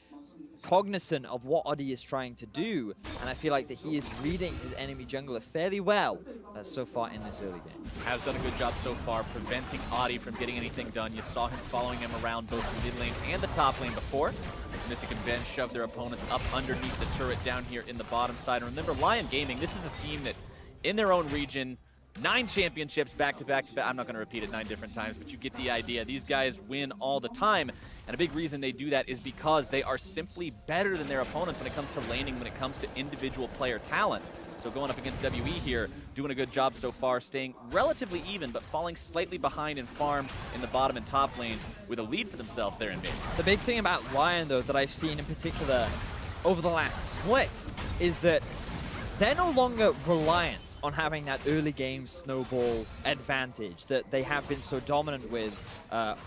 Speaker 18: cognizant of what Audi is trying to do, and I feel like that he is reading his enemy jungler fairly well so far in this early game.
Speaker 17: Has done a good job so far preventing Audi from getting anything done. You saw him following him around both the mid lane and the top lane before. Mystic and Ben shoved their opponents up underneath the turret down here in the bottom side. And remember, Lyon Gaming, this is a team that in their own region, 9 championships back to back to back. I'm not going to repeat it 9 different times, but you get the idea. These guys win all the time, and a big reason they do that is because they are simply better than their opponents when it comes to laning, when it comes to individual player talent. So going up against WE here, doing a good job so far, staying relatively even, but falling slightly behind in farm in the bottom and top lanes with a lead for themselves there in mid.
Speaker 18: The big thing about Lyon, though, that I've seen in particular over the last split is that they're no longer reliant on having that early game snowball advantage that they have been so dominant with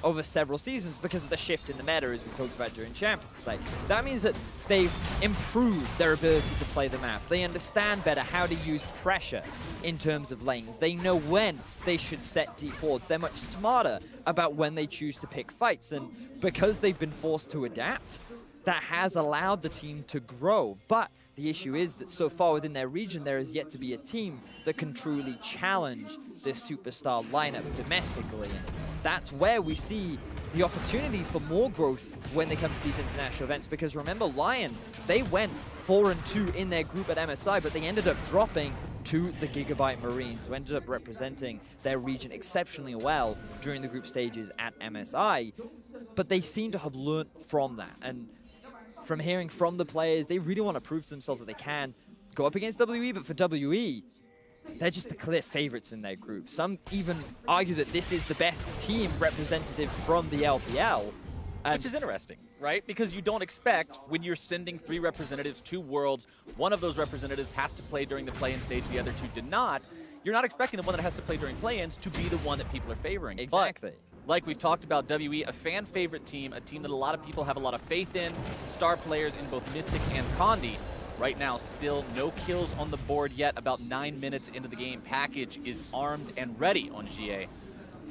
Speaker 18: over several seasons because of the shift in the meta, as we talked about during Champions League. That means that they've improved their ability to play the map. They understand better how to use pressure in terms of lanes. They know when they should set deep wards. They're much smarter about when they choose to pick fights, and because they've been forced to adapt, that has allowed the team to grow. But the issue is that so far within their region, there is yet to be a team that can truly challenge this superstar lineup domestically. And that's where we see the opportunity for more growth when they come to these international events. Because remember, Lyon, they went 4-2 in their group at MSI, but they ended up dropping to the Gigabyte Marines, who ended up representing their region exceptionally well during the group stages at MSI. But they seem to have learned from that. And from hearing from the players, they really want to prove to themselves that they can go up against WE, but for WE, they're just the clear favorites in their group. Some even argue that this is the best team representative from the LPL.
Speaker 17: Which is interesting, right? Because you don't expect, when you're sending 3 representatives to Worlds, one of those representatives has to play during the play-in stage, the other 2 did not. You're not expecting the one that has to play during play-ins to be the one that people are favoring.
Speaker 18: Exactly.
Speaker 17: But, like we've talked about, WE, a fan-favorite team, a team that a lot of people have a lot of faith in, star players in both Mystic and Condi. Right now, still no kills on the board yet, about 9 minutes into the game. Package is armed and ready on GA.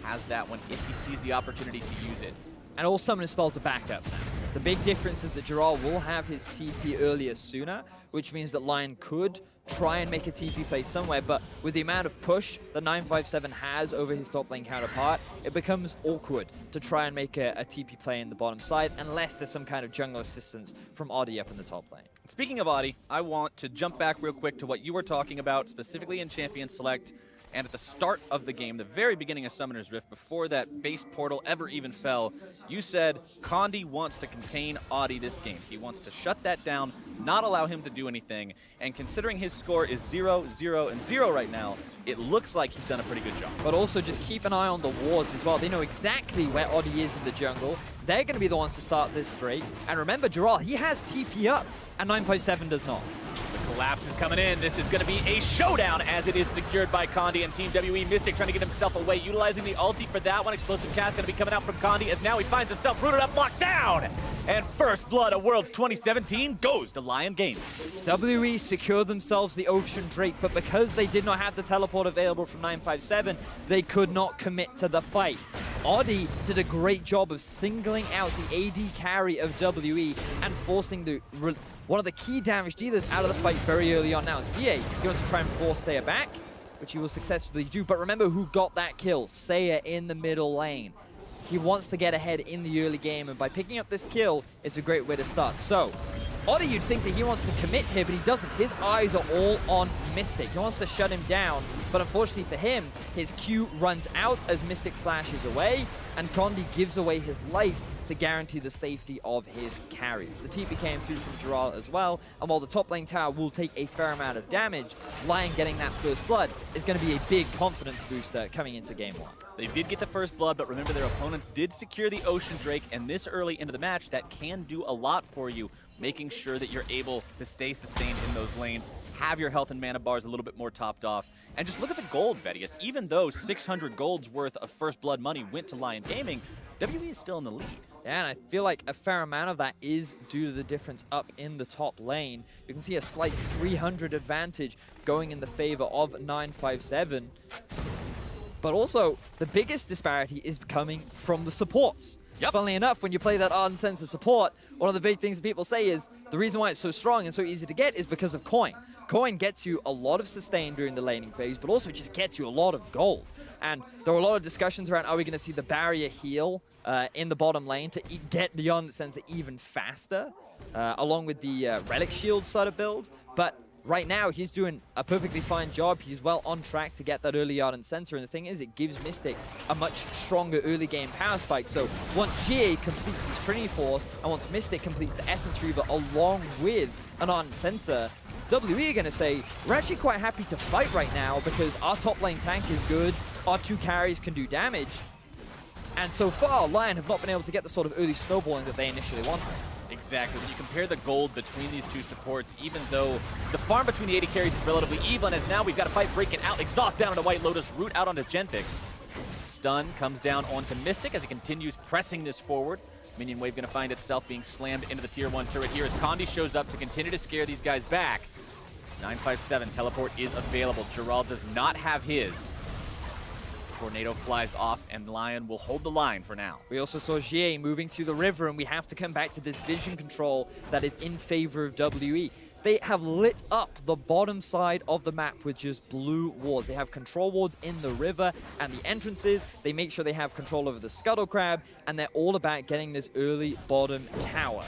Speaker 17: Has that one if he sees the opportunity to use it.
Speaker 18: And all summoner spells are back up now. The big difference is that Gerald will have his TP earlier sooner, which means that Lyon could try and make a TP play somewhere, but with the amount of push that 957 has over his top lane counterpart, it becomes awkward to try and make a TP play in the bottom side unless there's some kind of jungle assistance from Audi up in the top lane.
Speaker 17: Speaking of Audi, I want to jump back real quick to what you were talking about, specifically in Champion Select. And at the start of the game, the very beginning of Summoner's Rift, before that base portal ever even fell, you said Condi wants to contain Audi this game. He wants to shut that down, not allow him to do anything. And considering his score is 0, 0, and 0 right now, it looks like he's done a pretty good job.
Speaker 18: But also just keep an eye on the wards as well. They know exactly where Audi is in the jungle. They're going to be the ones to start this Drake. And remember, Gerald, he has TP up, and 957 does not.
Speaker 17: The collapse is coming in. This is going to be a showdown as it is secured by Condi and Team WE. Mystic trying to get himself away, utilizing the ulti for that one. Explosive cast going to be coming out from Condi as now he finds himself rooted up, locked down. And first blood of Worlds 2017 goes to Lyon Gaming.
Speaker 18: WE secured themselves the Ocean Drake, but because they did not have the teleport available from 957, they could not commit to the fight. Audi did a great job of singling out the AD carry of WE and forcing one of the key damage dealers out of the fight very early on. Now, ZA, he wants to try and force Seiya back, which he will successfully do. But remember who got that kill? Seiya in the middle lane. He wants to get ahead in the early game, and by picking up this kill, it's a great way to start. So, Audi, you'd think that he wants to commit here, but he doesn't. His eyes are all on Mystic. He wants to shut him down, but unfortunately for him, his Q runs out as Mystic flashes away, and Condi gives away his life to guarantee the safety of his carries. The TP came through from Gerald as well, and while the top lane tower will take a fair amount of damage, Lyon getting that first blood is going to be a big confidence booster coming into game 1.
Speaker 17: They did get the first blood, but remember their opponents did secure the Ocean Drake, and this early into the match, that can do a lot for you, making sure that you're able to stay sustained in those lanes, have your health and mana bars a little bit more topped off. And just look at the gold, Vedius. Even though 600 gold's worth of first blood money went to Lyon Gaming, WE is still in the lead.
Speaker 18: Yeah, and I feel like a fair amount of that is due to the difference up in the top lane. You can see a slight 300 advantage going in the favor of 957. But also, the biggest disparity is coming from the supports. Yep. Funnily enough, when you play that Ardent Sensor support, one of the big things that people say is the reason why it's so strong and so easy to get is because of Coin. Coin gets you a lot of sustain during the laning phase, but also it just gets you a lot of gold. And there were a lot of discussions around, are we going to see the barrier heal in the bottom lane to get the Ardent Sensor even faster, along with the Relic Shield sort of build. But right now, he's doing a perfectly fine job. He's well on track to get that early Ardent Sensor. And the thing is, it gives Mystic a much stronger early game power spike. So once GA completes his Trinity Force, and once Mystic completes the Essence Reaver along with an Ardent Sensor, WE are going to say, we're actually quite happy to fight right now because our top lane tank is good, our 2 carries can do damage. And so far, Lyon have not been able to get the sort of early snowballing that they initially wanted.
Speaker 17: Exactly. When you compare the gold between these two supports, even though the farm between the AD carries is relatively even, as now we've got a fight breaking out. Exhaust down onto White Lotus, root out onto Genthix. Stun comes down onto Mystic as he continues pressing this forward. Minion wave going to find itself being slammed into the tier 1 turret here as Condi shows up to continue to scare these guys back. 957 teleport is available. Gerald does not have his. Tornado flies off and Lyon will hold the line for now.
Speaker 18: We also saw Jie moving through the river, and we have to come back to this vision control that is in favor of WE. They have lit up the bottom side of the map with just blue wards. They have control wards in the river and the entrances. They make sure they have control over the Scuttle Crab, and they're all about getting this early bottom tower.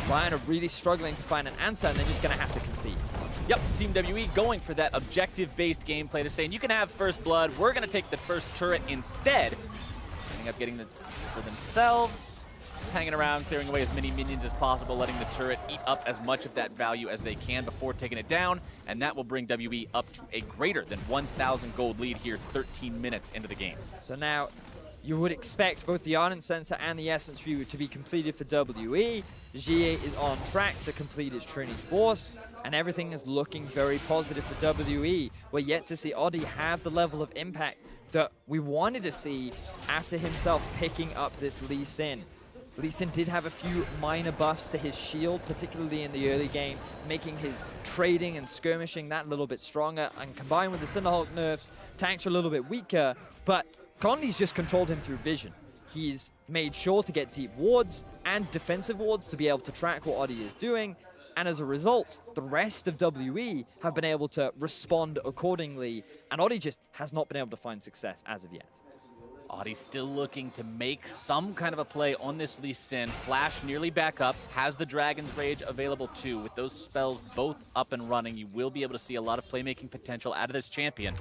Speaker 18: Lyon are really struggling to find an answer, and they're just going to have to concede.
Speaker 17: Yep, Team WE going for that objective-based gameplay. They're saying, you can have first blood, we're going to take the first turret instead. Ending up getting the for themselves, hanging around, clearing away as many minions as possible, letting the turret eat up as much of that value as they can before taking it down, and that will bring WE up to a greater than 1,000 gold lead here 13 minutes into the game.
Speaker 18: So now, you would expect both the Ardent Sensor and the Essence View to be completed for WE. Jie is on track to complete its Trinity Force, and everything is looking very positive for WE. We're yet to see Oddie have the level of impact that we wanted to see after himself picking up this Lee Sin. Lee Sin did have a few minor buffs to his shield, particularly in the early game, making his trading and skirmishing that little bit stronger, and combined with the Cinderhulk nerfs, tanks are a little bit weaker, but Condi's just controlled him through vision. He's made sure to get deep wards and defensive wards to be able to track what Oddie is doing, and as a result, the rest of WE have been able to respond accordingly, and Oddie just has not been able to find success as of yet.
Speaker 17: Audie's still looking to make some kind of a play on this Lee Sin. Flash nearly back up, has the Dragon's Rage available too. With those spells both up and running, you will be able to see a lot of playmaking potential out of this champion.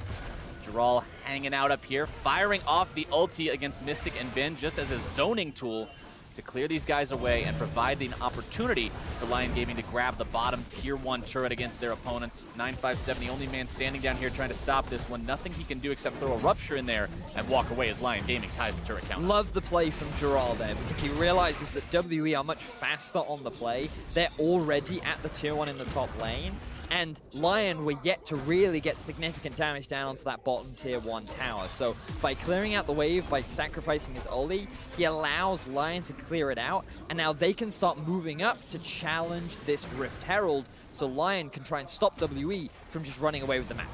Speaker 17: Giral hanging out up here, firing off the ulti against Mystic and Ben just as a zoning tool to clear these guys away and provide an opportunity for Lyon Gaming to grab the bottom tier 1 turret against their opponents. 957, the only man standing down here trying to stop this one. Nothing he can do except throw a Rupture in there and walk away as Lyon Gaming ties the turret count.
Speaker 18: Love the play from Giral there, because he realizes that WE are much faster on the play. They're already at the tier 1 in the top lane, and Lyon were yet to really get significant damage down onto that bottom tier 1 tower. So by clearing out the wave, by sacrificing his ulti, he allows Lyon to clear it out, and now they can start moving up to challenge this Rift Herald, so Lyon can try and stop WE from just running away with the map.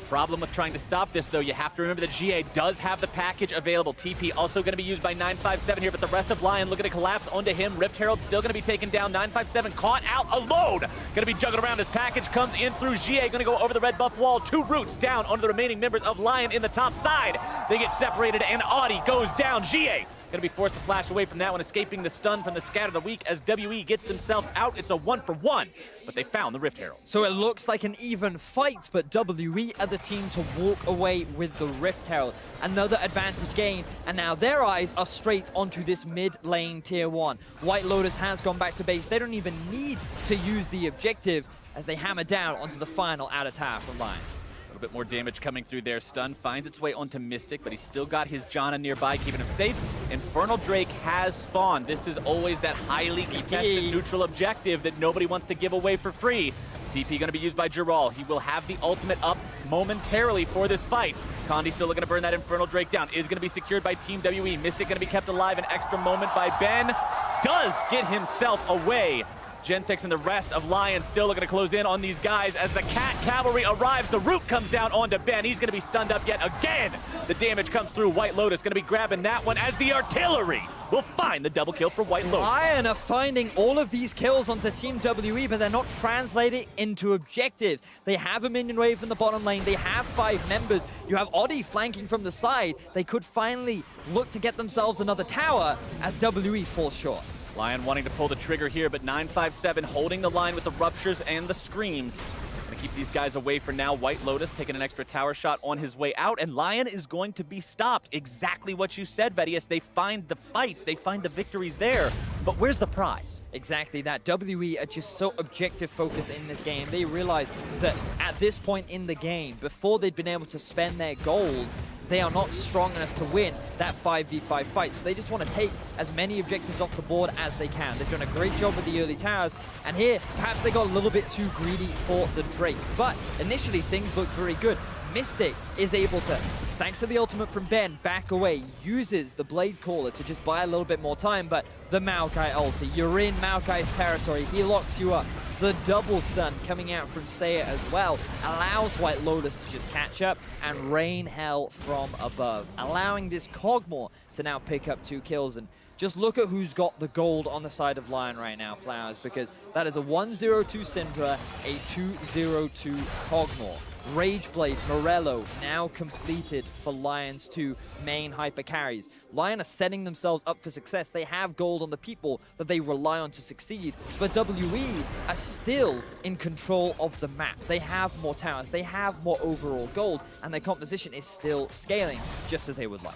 Speaker 17: Problem with trying to stop this, though, you have to remember that GA does have the package available. TP also going to be used by 957 here, but the rest of Lyon looking to collapse onto him. Rift Herald still going to be taken down. 957 caught out alone. Going to be juggled around. His package comes in through GA. Going to go over the red buff wall. 2 roots down onto the remaining members of Lyon in the top side. They get separated, and Audi goes down. GA going to be forced to flash away from that one, escaping the stun from the Scatter of the Weak as WE gets themselves out. It's a 1-for-1, but they found the Rift Herald.
Speaker 18: So it looks like an even fight, but WE are the team to walk away with the Rift Herald. Another advantage gained, and now their eyes are straight onto this mid lane tier 1. White Lotus has gone back to base. They don't even need to use the objective as they hammer down onto the final outer tower from Lyon.
Speaker 17: A little bit more damage coming through there. Stun finds its way onto Mystic, but he's still got his Janna nearby, keeping him safe. Infernal Drake has spawned. This is always that highly contested neutral objective that nobody wants to give away for free. TP going to be used by Giral. He will have the ultimate up momentarily for this fight. Condi still looking to burn that Infernal Drake down. Is going to be secured by Team WE. Mystic going to be kept alive. An extra moment by Ben. Does get himself away. Genthix and the rest of Lyon still looking to close in on these guys as the Cat Cavalry arrives. The root comes down onto Ben. He's going to be stunned up yet again. The damage comes through. White Lotus going to be grabbing that one as the artillery will find the double kill for White Lotus.
Speaker 18: Lyon are finding all of these kills onto Team WE, but they're not translating into objectives. They have a minion wave in the bottom lane. They have 5 members. You have Oddie flanking from the side. They could finally look to get themselves another tower as WE falls short.
Speaker 17: Lyon wanting to pull the trigger here, but 957 holding the line with the ruptures and the screams. Gonna keep these guys away for now. White Lotus taking an extra tower shot on his way out, and Lyon is going to be stopped. Exactly what you said, Vedius. They find the fights, they find the victories there, but where's the prize?
Speaker 18: Exactly that. WE are just so objective focused in this game. They realize that at this point in the game, before they'd been able to spend their gold, they are not strong enough to win that 5v5 fight. So they just want to take as many objectives off the board as they can. They've done a great job with the early towers, and here, perhaps they got a little bit too greedy for the Drake. But initially, things look very good. Mystic is able to, thanks to the ultimate from Ben, back away, uses the Blade Caller to just buy a little bit more time, but the Maokai ulti, you're in Maokai's territory, he locks you up. The double stun coming out from Seiya as well allows White Lotus to just catch up and rain hell from above, allowing this Kog'Maw to now pick up 2 kills. And just look at who's got the gold on the side of Lyon right now, Flowers, because that is a 102 Syndra, a 202 Kog'Maw. Rageblade, Morello, now completed for Lyon's 2 main hyper carries. Lyon are setting themselves up for success. They have gold on the people that they rely on to succeed, but WE are still in control of the map. They have more towers, they have more overall gold, and their composition is still scaling just as they would like.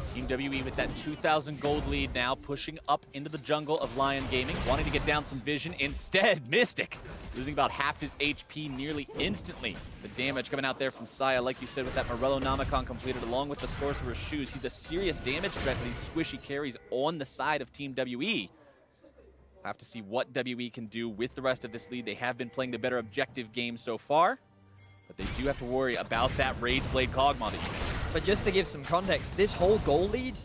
Speaker 17: Team WE with that 2,000 gold lead now, pushing up into the jungle of Lyon Gaming, wanting to get down some vision. Instead, Mystic losing about half his HP nearly instantly. The damage coming out there from Seiya, like you said, with that Morello Namicon completed, along with the Sorcerer's Shoes. He's a serious damage threat to these squishy carries on the side of Team WE. Have to see what WE can do with the rest of this lead. They have been playing the better objective game so far, but they do have to worry about that Rageblade Kog'Maw that you mentioned.
Speaker 18: But just to give some context, this whole goal lead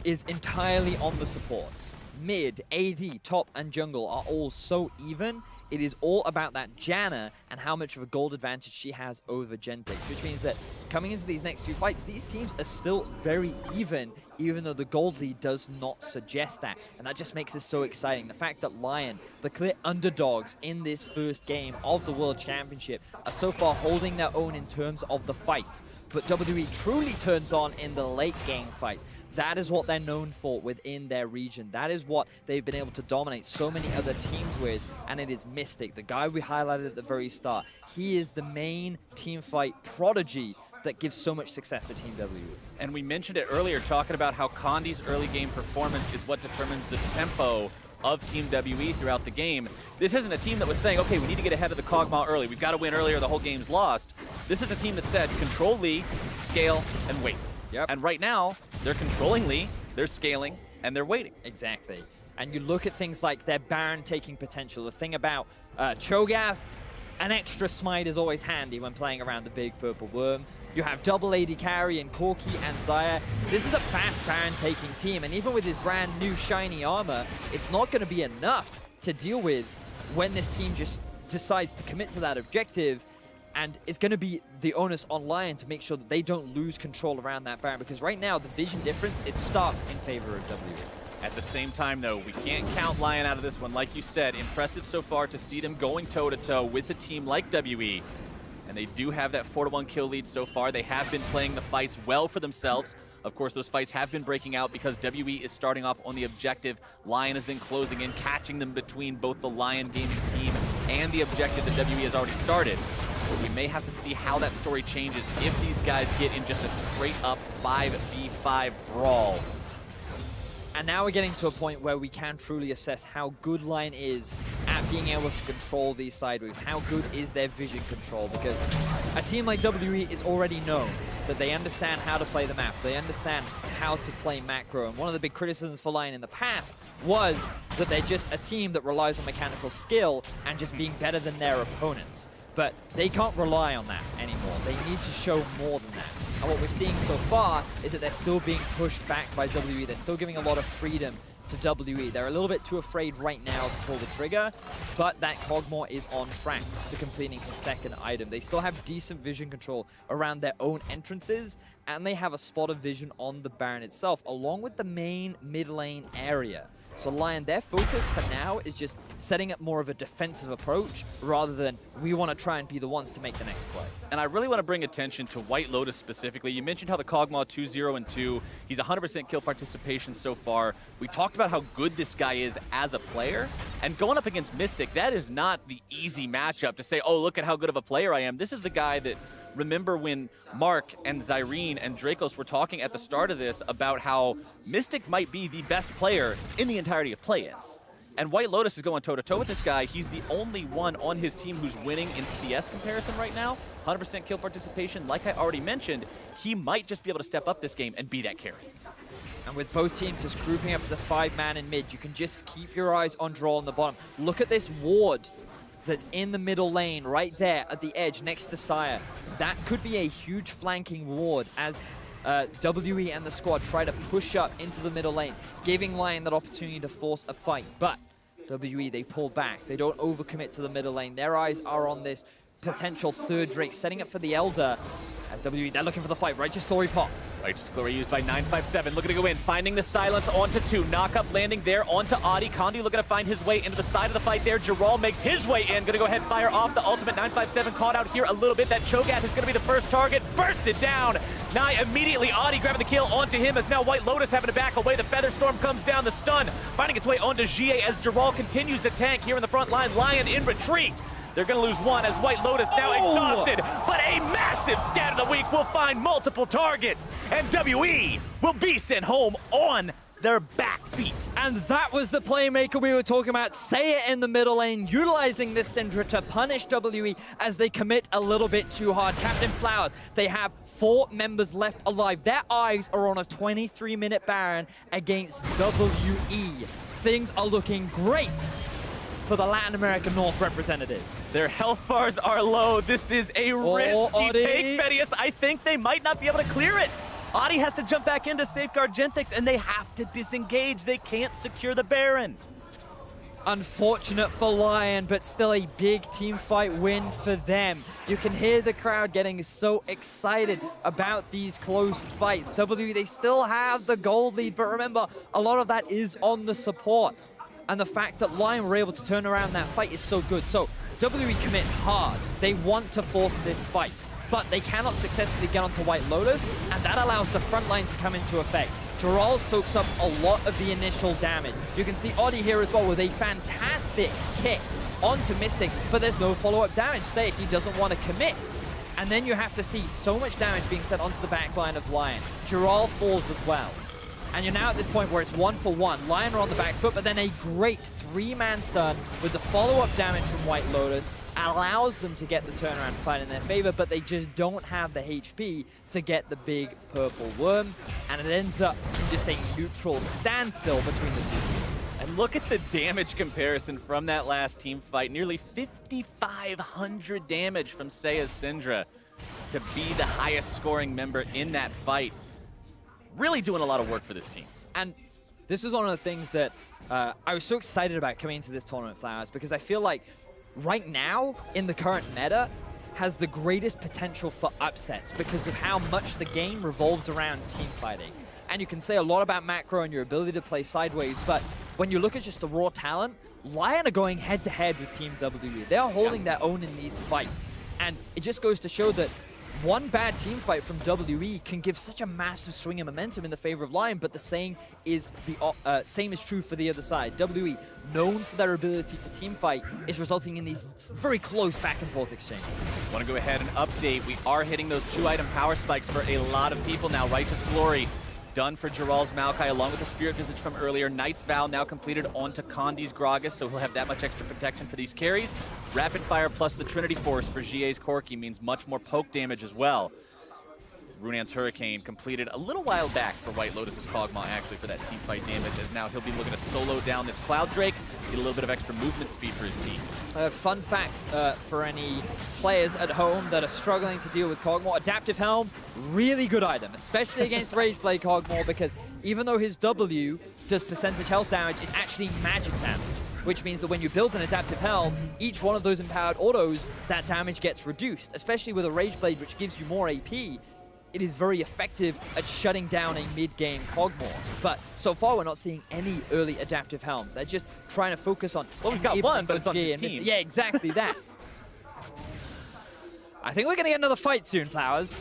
Speaker 18: is entirely on the supports. Mid, AD, top, and jungle are all so even. It is all about that Janna and how much of a gold advantage she has over Gentek, which means that coming into these next 2 fights, these teams are still very even though the gold lead does not suggest that. And that just makes this so exciting. The fact that Lyon, the clear underdogs in this first game of the World Championship, are so far holding their own in terms of the fights. But WE truly turns on in the late game fights. That is what they're known for within their region. That is what they've been able to dominate so many other teams with, and it is Mystic, the guy we highlighted at the very start. He is the main teamfight prodigy that gives so much success to Team WE.
Speaker 17: And we mentioned it earlier, talking about how Condi's early game performance is what determines the tempo of Team WE throughout the game. This isn't a team that was saying, okay, we need to get ahead of the Kog'Maw early. We've got to win earlier, the whole game's lost. This is a team that said, control lead, scale, and wait.
Speaker 18: Yep.
Speaker 17: And right now, they're controlling Lee, they're scaling, and they're waiting.
Speaker 18: Exactly. And you look at things like their Baron taking potential. The thing about Cho'Gath, an extra smite is always handy when playing around the big purple worm. You have double AD carry in Corki and Xayah. This is a fast Baron taking team, and even with his brand new shiny armor, it's not going to be enough to deal with when this team just decides to commit to that objective. And it's going to be the onus on Lyon to make sure that they don't lose control around that Baron, because right now the vision difference is stark in favor of WE.
Speaker 17: At the same time, though, we can't count Lyon out of this one. Like you said, impressive so far to see them going toe-to-toe with a team like WE. And they do have that 4-1 kill lead so far. They have been playing the fights well for themselves. Of course, those fights have been breaking out because WE is starting off on the objective. Lyon has been closing in, catching them between both the Lyon Gaming team and the objective that WE has already started. But we may have to see how that story changes if these guys get in just a straight-up 5v5 brawl.
Speaker 18: And now we're getting to a point where we can truly assess how good Lyon is at being able to control these sideways. How good is their vision control? Because a team like WE is already known that they understand how to play the map. They understand how to play macro. And one of the big criticisms for Lyon in the past was that they're just a team that relies on mechanical skill and just being better than their opponents. But they can't rely on that anymore. They need to show more than that. And what we're seeing so far is that they're still being pushed back by WE. They're still giving a lot of freedom to WE. They're a little bit too afraid right now to pull the trigger, but that Kog'Maw is on track to completing his second item. They still have decent vision control around their own entrances, and they have a spot of vision on the Baron itself, along with the main mid lane area. So Lyon, their focus for now is just setting up more of a defensive approach rather than we want to try and be the ones to make the next play.
Speaker 17: And I really want to bring attention to White Lotus specifically. You mentioned how the Kog'Maw 2-0 and 2, he's 100% kill participation so far. We talked about how good this guy is as a player, and going up against Mystic, that is not the easy matchup to say, oh, look at how good of a player I am. This is the guy that, remember when Mark and Zyrene and Dracos were talking at the start of this about how Mystic might be the best player in the entirety of play-ins. And White Lotus is going toe-to-toe with this guy. He's the only one on his team who's winning in CS comparison right now. 100% kill participation, like I already mentioned. He might just be able to step up this game and be that carry.
Speaker 18: And with both teams just grouping up as a 5-man in mid, you can just keep your eyes on Draw on the bottom. Look at this ward that's in the middle lane right there at the edge next to Sire. That could be a huge flanking ward as WE and the squad try to push up into the middle lane, giving Lyon that opportunity to force a fight. But WE, they pull back. They don't overcommit to the middle lane. Their eyes are on this potential third Drake, setting up for the Elder. As WE, they're looking for the fight. Righteous Glory pop.
Speaker 17: Righteous Glory used by 957, looking to go in, finding the silence onto 2. Knock-up landing there onto Adi. Condi looking to find his way into the side of the fight there. Giral makes his way in, gonna go ahead and fire off the ultimate. 957 caught out here a little bit. That Cho'Gath is gonna be the first target. Bursted down. Nye immediately, Adi grabbing the kill onto him as now White Lotus having to back away. The Featherstorm comes down, the stun, finding its way onto GA as Giral continues to tank here in the front line. Lyon in retreat. They're going to lose one as White Lotus now exhausted, but a massive scat of the week will find multiple targets, and WE will be sent home on their back feet.
Speaker 18: And that was the playmaker we were talking about. Say it in the middle lane, utilizing this Syndra to punish WE as they commit a little bit too hard. Captain Flowers, they have 4 members left alive. Their eyes are on a 23-minute Baron against WE. Things are looking great for the Latin American North representatives.
Speaker 17: Their health bars are low. This is a risky take, Medius. I think they might not be able to clear it. Adi has to jump back in to safeguard Genthix, and they have to disengage. They can't secure the Baron.
Speaker 18: Unfortunate for Lyon, but still a big team fight win for them. You can hear the crowd getting so excited about these close fights. WE, they still have the gold lead, but remember, a lot of that is on the support. And the fact that Lyon were able to turn around that fight is so good. So WE commit hard. They want to force this fight, but they cannot successfully get onto White Lotus, and that allows the front line to come into effect. Giral soaks up a lot of the initial damage. You can see Adi here as well with a fantastic kick onto Mystic, but there's no follow-up damage. Say he doesn't want to commit. And then you have to see so much damage being sent onto the back line of Lyon. Giral falls as well. And you're now at this point where it's 1-for-1. Lyon are on the back foot, but then a great 3-man stun with the follow-up damage from White Lotus allows them to get the turnaround fight in their favor, but they just don't have the HP to get the big purple worm, and it ends up in just a neutral standstill between the two.
Speaker 17: And look at the damage comparison from that last team fight. Nearly 5,500 damage from Seiya's Syndra to be the highest scoring member in that fight. Really doing a lot of work for this team.
Speaker 18: And this is one of the things that I was so excited about coming into this tournament, Flowers, because I feel like right now, in the current meta, has the greatest potential for upsets because of how much the game revolves around team fighting. And you can say a lot about macro and your ability to play sideways, but when you look at just the raw talent, Lyon are going head-to-head with Team WE. They are holding their own in these fights. And it just goes to show that one bad team fight from WE can give such a massive swing in momentum in the favor of Lyon, but the same is true for the other side. WE, known for their ability to team fight, is resulting in these very close back and forth exchanges.
Speaker 17: Want to go ahead and update. We are hitting those 2-item power spikes for a lot of people now. Righteous Glory done for Giral's Maokai, along with the Spirit Visage from earlier. Knight's Vow now completed onto Condi's Gragas, so he'll have that much extra protection for these carries. Rapid Fire plus the Trinity Force for GA's Corki means much more poke damage as well. Runan's Hurricane completed a little while back for White Lotus's Kog'Maw, actually, for that team fight damage, as now he'll be looking to solo down this Cloud Drake, get a little bit of extra movement speed for his team.
Speaker 18: Fun fact for any players at home that are struggling to deal with Kog'Maw, Adaptive Helm, really good item, especially against Rageblade Kog'Maw, because even though his W does percentage health damage, it's actually magic damage, which means that when you build an Adaptive Helm, each one of those empowered autos, that damage gets reduced, especially with a Rageblade, which gives you more AP. It is very effective at shutting down a mid-game Kog'Maw. But so far, we're not seeing any early Adaptive Helms. They're just trying to focus on...
Speaker 17: Well, we've got one, but it's on his team.
Speaker 18: Yeah, exactly that. I think we're going to get another fight soon, Flowers.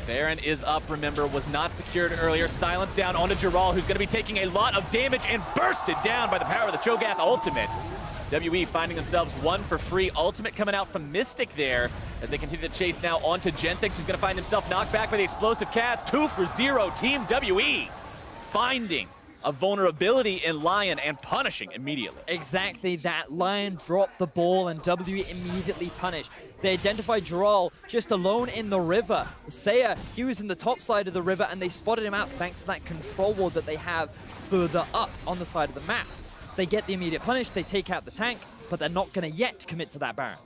Speaker 17: Baron is up, remember, was not secured earlier. Silence down onto Giral, who's going to be taking a lot of damage and bursted down by the power of the Cho'Gath ultimate. WE finding themselves 1 for free. Ultimate coming out from Mystic there as they continue to chase now onto Genthix, who's going to find himself knocked back by the explosive cast. 2 for 0, Team WE finding a vulnerability in Lyon and punishing immediately.
Speaker 18: Exactly that. Lyon dropped the ball and WE immediately punished. They identified Gerald just alone in the river. Seiya, he was in the top side of the river and they spotted him out thanks to that control ward that they have further up on the side of the map. They get the immediate punish, they take out the tank, but they're not going to yet commit to that Baron.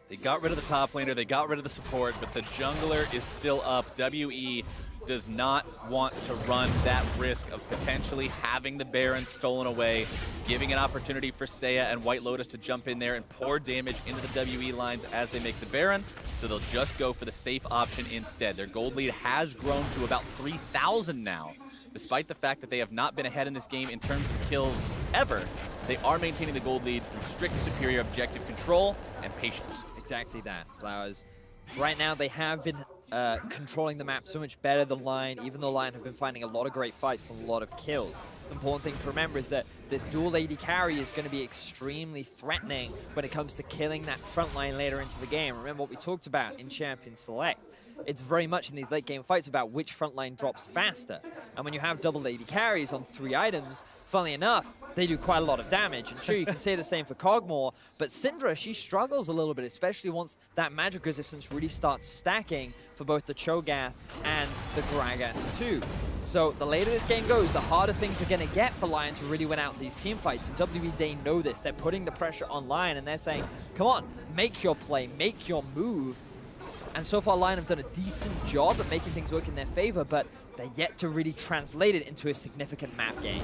Speaker 17: They got rid of the top laner, they got rid of the support, but the jungler is still up. WE does not want to run that risk of potentially having the Baron stolen away, giving an opportunity for Seiya and White Lotus to jump in there and pour damage into the WE lines as they make the Baron, so they'll just go for the safe option instead. Their gold lead has grown to about 3,000 now. Despite the fact that they have not been ahead in this game in terms of kills ever, they are maintaining the gold lead through strict superior objective control and patience.
Speaker 18: Exactly that, Flowers. Right now they have been controlling the map so much better than Lyon, even though Lyon have been finding a lot of great fights and a lot of kills. The important thing to remember is that this dual AD carry is going to be extremely threatening when it comes to killing that front line later into the game. Remember what we talked about in Champion Select. It's very much in these late game fights about which front line drops faster. And when you have double AD carries on 3 items, funnily enough, they do quite a lot of damage. And sure, you can say the same for Cogmore, but Syndra, she struggles a little bit, especially once that magic resistance really starts stacking for both the Cho'Gath and the Gragas too. So the later this game goes, the harder things are going to get for Lyon to really win out these team fights. And WE, they know this. They're putting the pressure on Lyon, and they're saying, come on, make your play, make your move. And so far, Lyon have done a decent job at making things work in their favor, but they're yet to really translate it into a significant map game.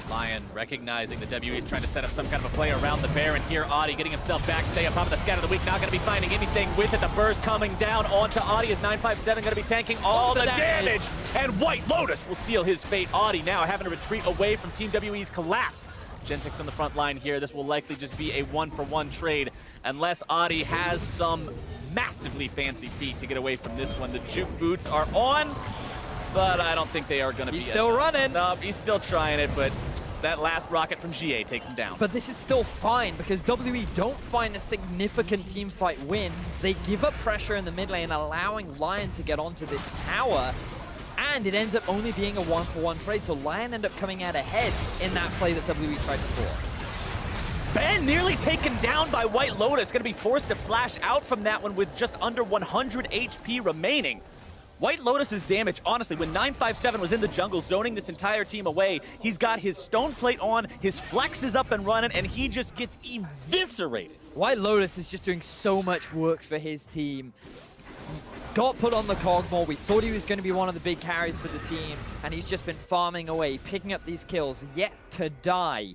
Speaker 17: Lyon recognizing the WE is trying to set up some kind of a play around the Baron here. Audi getting himself back. Seiya popping the scat of the week. Not going to be finding anything with it. The burst coming down onto Audi as 957 going to be tanking all the damage. And White Lotus will seal his fate. Audi now having to retreat away from Team WE's collapse. Gentex on the front line here. This will likely just be a 1-for-1 trade unless Audi has some massively fancy feet to get away from this one. The juke boots are on, but I don't think they are going to be.
Speaker 18: He's still running.
Speaker 17: No, he's still trying it, but that last rocket from GA takes him down.
Speaker 18: But this is still fine because WE don't find a significant team fight win. They give up pressure in the mid lane, allowing Lyon to get onto this tower. And it ends up only being a 1-for-1 trade, so Lyon end up coming out ahead in that play that WE tried to force.
Speaker 17: Ben nearly taken down by White Lotus, going to be forced to flash out from that one with just under 100 HP remaining. White Lotus's damage, honestly, when 957 was in the jungle zoning this entire team away, he's got his stone plate on, his flex is up and running, and he just gets eviscerated.
Speaker 18: White Lotus is just doing so much work for his team. Got put on the Cogmore. We thought he was going to be one of the big carries for the team, and he's just been farming away, picking up these kills, yet to die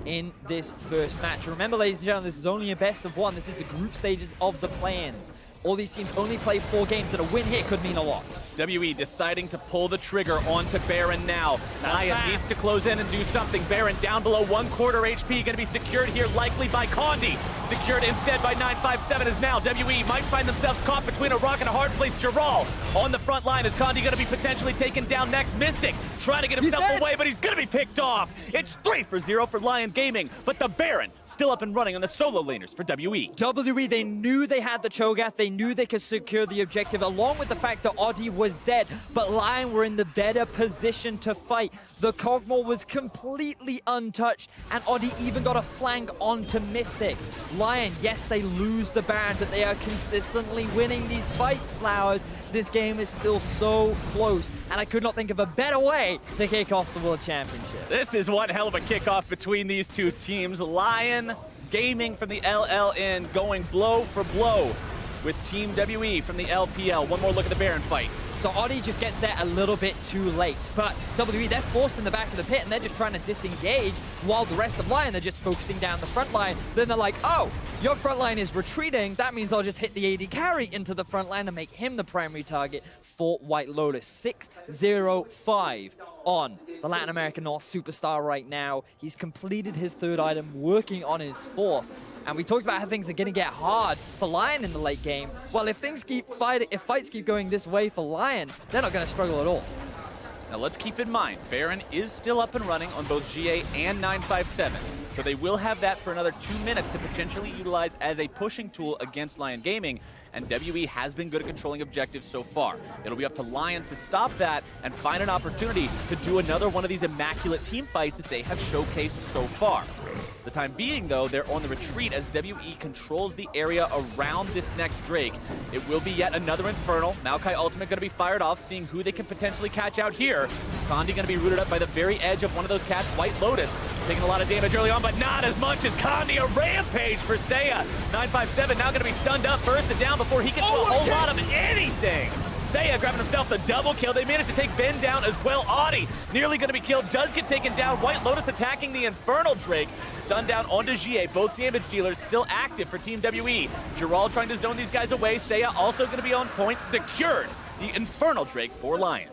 Speaker 18: in this first match. Remember, ladies and gentlemen, this is only a best of 1. This is the group stages of the play-ins. All these teams only play 4 games, and a win here could mean a lot.
Speaker 17: WE deciding to pull the trigger onto Baron now. Naya needs to close in and do something. Baron down below 1/4 HP, going to be secured here likely by Condi. Secured instead by 957 is now. WE might find themselves caught between a rock and a hard place. Gerald on the front line. Is Condi going to be potentially taken down next? Mystic trying to get himself away, but he's going to be picked off. It's 3-for-0 for Lyon Gaming, but the Baron still up and running on the solo laners for WE.
Speaker 18: WE, they knew they had the Cho'Gath. They knew they could secure the objective, along with the fact that Audi was dead, but Lyon were in the better position to fight. The Cogmore was completely untouched, and Audi even got a flank onto Mystic. Lyon, yes, they lose the Baron, but they are consistently winning these fights, Flowers. This game is still so close, and I could not think of a better way to kick off the World Championship.
Speaker 17: This is one hell of a kickoff between these two teams. Lyon Gaming from the LLN going blow for blow with Team WE from the LPL. One more look at the Baron fight.
Speaker 18: So Audi just gets there a little bit too late, but WE, they're forced in the back of the pit and they're just trying to disengage while the rest of Lyon, they're just focusing down the front line. Then they're like, oh, your front line is retreating. That means I'll just hit the AD carry into the front line and make him the primary target for White Lotus. 6-0-5 on the Latin American North superstar right now. He's completed his 3rd item, working on his 4th. And we talked about how things are going to get hard for Lyon in the late game. Well, if things keep fighting, if fights keep going this way for Lyon, they're not going to struggle at all.
Speaker 17: Now let's keep in mind, Baron is still up and running on both GA and 957. So they will have that for another 2 minutes to potentially utilize as a pushing tool against Lyon Gaming. And WE has been good at controlling objectives so far. It'll be up to Lyon to stop that and find an opportunity to do another one of these immaculate team fights that they have showcased so far. For the time being, though, they're on the retreat as WE controls the area around this next Drake. It will be yet another Infernal. Maokai Ultimate going to be fired off, seeing who they can potentially catch out here. Condi going to be rooted up by the very edge of one of those cats, White Lotus, taking a lot of damage early on, but not as much as Condi. A rampage for Seiya. 957 now going to be stunned up, bursted down before he can do a whole lot of anything. Seiya grabbing himself the double kill. They managed to take Ben down as well. Audi nearly going to be killed, does get taken down. White Lotus attacking the Infernal Drake. Stunned down onto GA, both damage dealers still active for Team WE. Giral trying to zone these guys away. Seiya also going to be on point, secured the Infernal Drake for Lyon.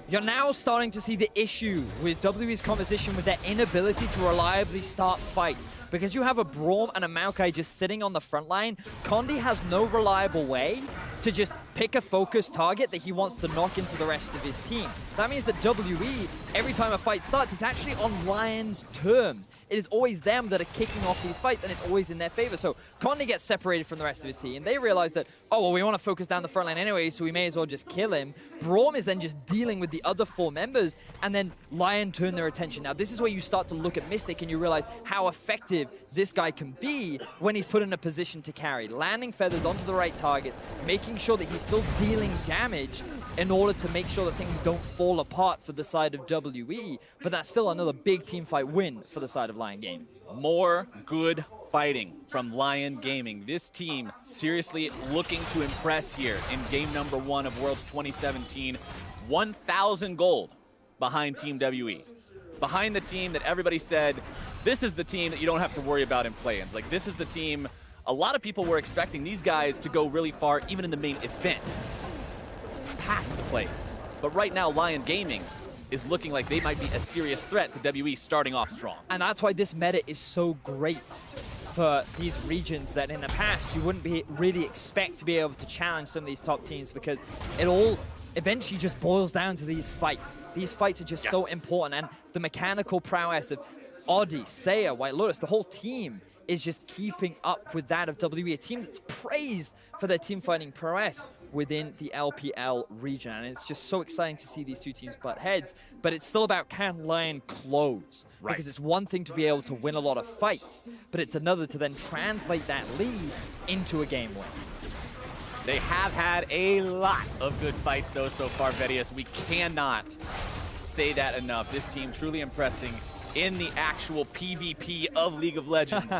Speaker 18: You're now starting to see the issue with WE's composition with their inability to reliably start fights. Because you have a Braum and a Maokai just sitting on the front line, Condi has no reliable way to just pick a focused target that he wants to knock into the rest of his team. That means that WE, every time a fight starts, it's actually on Lyon's terms. It is always them that are kicking off these fights, and it's always in their favor. So Condi gets separated from the rest of his team. They realize that, oh, well, we want to focus down the front line anyway, so we may as well just kill him. Braum is then just dealing with the other 4 members, and then Lyon turn their attention. Now, this is where you start to look at Mystic, and you realize how effective this guy can be when he's put in a position to carry. Landing feathers onto the right targets, making sure that he's still dealing damage in order to make sure that things don't fall apart for the side of WE. But that's still another big team fight win for the side of Lyon Gaming.
Speaker 17: More good fighting from Lyon Gaming. This team seriously looking to impress here in game number 1 of Worlds 2017. 1,000 gold behind Team WE. Behind the team that everybody said, this is the team that you don't have to worry about in play-ins. Like, this is the team, a lot of people were expecting these guys to go really far, even in the main event, past the play-ins. But right now, Lyon Gaming is looking like they might be a serious threat to WE starting off strong.
Speaker 18: And that's why this meta is so great for these regions that in the past you wouldn't really expect to be able to challenge some of these top teams, because it all eventually just boils down to these fights. These fights are just so important, and the mechanical prowess of Audi, Seiya, White Lotus, the whole team is just keeping up with that of WE, a team that's praised for their team fighting prowess within the LPL region. And it's just so exciting to see these two teams butt heads, but it's still about, can Lyon close?
Speaker 17: Right.
Speaker 18: Because it's one thing to be able to win a lot of fights, but it's another to then translate that lead into a game win.
Speaker 17: They have had a lot of good fights, though, so far, Vedius. We cannot say that enough. This team truly impressing in the actual PvP of League of Legends.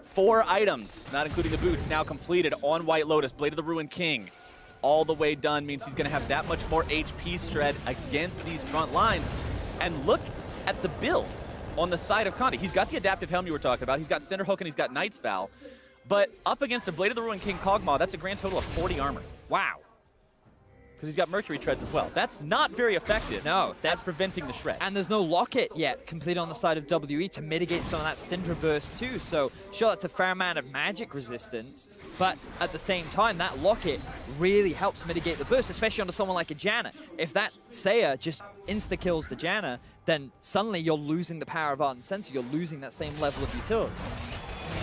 Speaker 17: 4 items, not including the boots, now completed on White Lotus. Blade of the Ruined King, all the way done, means he's going to have that much more HP shred against these front lines. And look at the build on the side of Condi. He's got the adaptive helm you were talking about. He's got Cinder Hook and he's got Knight's Vow. But up against a Blade of the Ruined King Kog'Maw, that's a grand total of 40 armor. Wow. Because he's got Mercury Treads as well. That's not very effective.
Speaker 18: No.
Speaker 17: That's preventing the shred.
Speaker 18: And there's no Locket yet complete on the side of WE to mitigate some of that Cinder Burst too. So sure, that's a fair amount of magic resistance, but at the same time, that Locket really helps mitigate the burst, especially onto someone like a Janna. If that Seiya just insta-kills the Janna, then suddenly you're losing the power of Ardent Sensor. You're losing that same level of utility.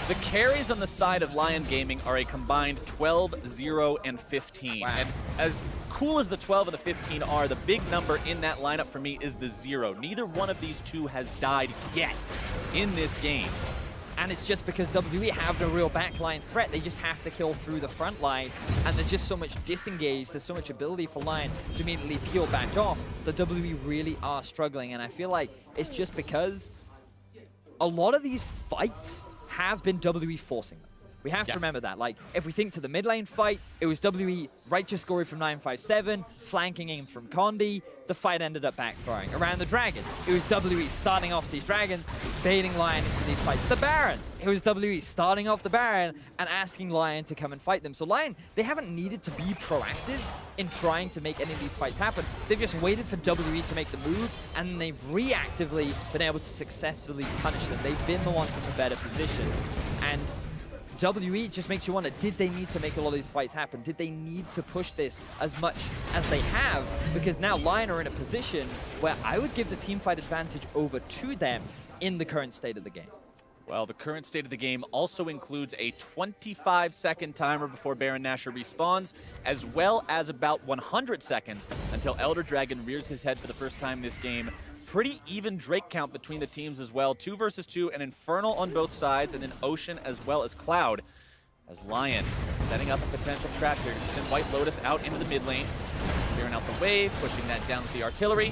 Speaker 17: The carries on the side of Lyon Gaming are a combined 12, 0, and 15. Wow. And as cool as the 12 and the 15 are, the big number in that lineup for me is the 0. Neither one of these two has died yet in this game.
Speaker 18: And it's just because WE have no real backline threat. They just have to kill through the front line. And there's just so much disengage. There's so much ability for Lyon to immediately peel back off. The WE really are struggling. And I feel like it's just because a lot of these fights have been WE forcing them. We have to remember that. Like, if we think to the mid lane fight, it was WE righteous scoring from 957, flanking in from Condi. The fight ended up backfiring. Around the Dragon, it was WE starting off these Dragons, baiting Lyon into these fights. The Baron, it was WE starting off the Baron and asking Lyon to come and fight them. So Lyon, they haven't needed to be proactive in trying to make any of these fights happen. They've just waited for WE to make the move, and they've reactively been able to successfully punish them. They've been the ones in the better position. And WE just makes you wonder, did they need to make a lot of these fights happen? Did they need to push this as much as they have? Because now Lyon are in a position where I would give the team fight advantage over to them in the current state of the game.
Speaker 17: Well, the current state of the game also includes a 25-second timer before Baron Nashor respawns, as well as about 100 seconds until Elder Dragon rears his head for the first time this game. Pretty even Drake count between the teams as well. 2 versus 2, an Infernal on both sides, and then Ocean as well as Cloud. As Lyon setting up a potential trap here to send White Lotus out into the mid lane. Clearing out the wave, pushing that down with the artillery,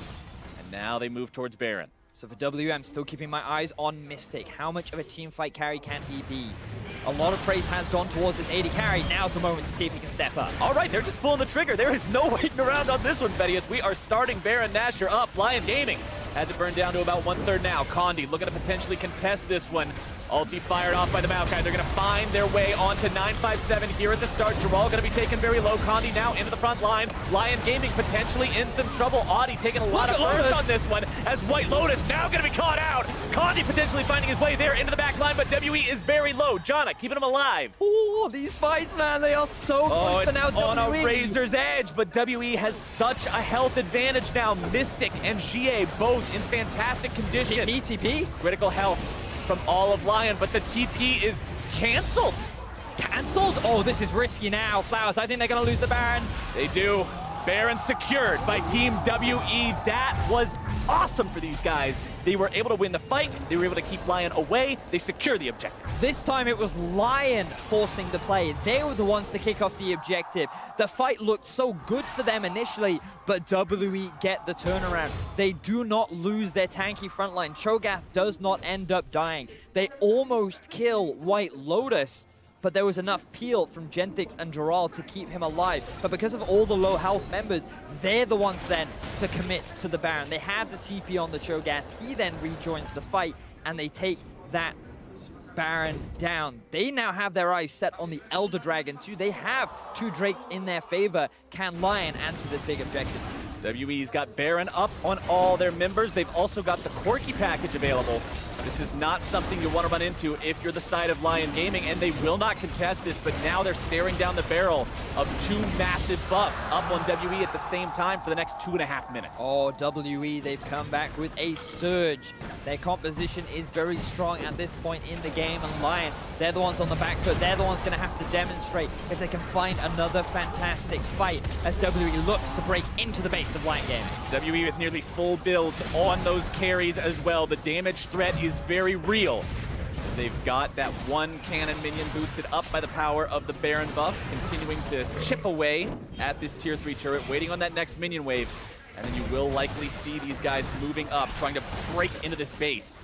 Speaker 17: and now they move towards Baron.
Speaker 18: So for W, I'm still keeping my eyes on Mystic. How much of a team fight carry can he be? A lot of praise has gone towards this AD carry. Now's the moment to see if he can step up.
Speaker 17: All right, they're just pulling the trigger. There is no waiting around on this one, Betty, as we are starting Baron Nashor up. Lyon Gaming has it burned down to about 1/3 now. Condi looking to potentially contest this one. Ulti fired off by the Maokai. They're going to find their way onto 957 here at the start. Gerald going to be taken very low. Condi now into the front line. Lyon Gaming potentially in some trouble. Audi taking a lot of burns on this one as White Lotus now going to be caught out. Condi potentially finding his way there into the back line, but WE is very low. Jana keeping him alive.
Speaker 18: Oh, these fights, man, they are so close. But now
Speaker 17: on a razor's edge, but WE has such a health advantage now. Mystic and GA both in fantastic condition.
Speaker 18: TP.
Speaker 17: Critical health from all of Lyon, but the TP is canceled.
Speaker 18: Canceled? Oh, this is risky now. Flowers, I think they're going to lose the Baron.
Speaker 17: They do. Baron secured by Team WE. That was awesome for these guys. They were able to win the fight. They were able to keep Lyon away. They secured the objective.
Speaker 18: This time it was Lyon forcing the play. They were the ones to kick off the objective. The fight looked so good for them initially, but WE get the turnaround. They do not lose their tanky frontline. Cho'Gath does not end up dying. They almost kill White Lotus, but there was enough peel from Genthix and Gerald to keep him alive. But because of all the low health members, they're the ones then to commit to the Baron. They have the TP on the Cho'Gath. He then rejoins the fight, and they take that Baron down. They now have their eyes set on the Elder Dragon too. They have 2 Drakes in their favor. Can Lyon answer this big objective?
Speaker 17: WE's got Baron up on all their members. They've also got the Corki package available. This is not something you want to run into if you're the side of Lyon Gaming, and they will not contest this, but now they're staring down the barrel of 2 massive buffs up on WE at the same time for the next 2.5 minutes.
Speaker 18: Oh, WE, they've come back with a surge. Their composition is very strong at this point in the game, and Lyon, they're the ones on the back foot. They're the ones going to have to demonstrate if they can find another fantastic fight as WE looks to break into the base of Lyon Gaming.
Speaker 17: WE with nearly full builds on those carries as well. The damage threat is very real. They've got that 1 cannon minion boosted up by the power of the Baron buff, continuing to chip away at this tier 3 turret, waiting on that next minion wave. And then you will likely see these guys moving up, trying to break into this base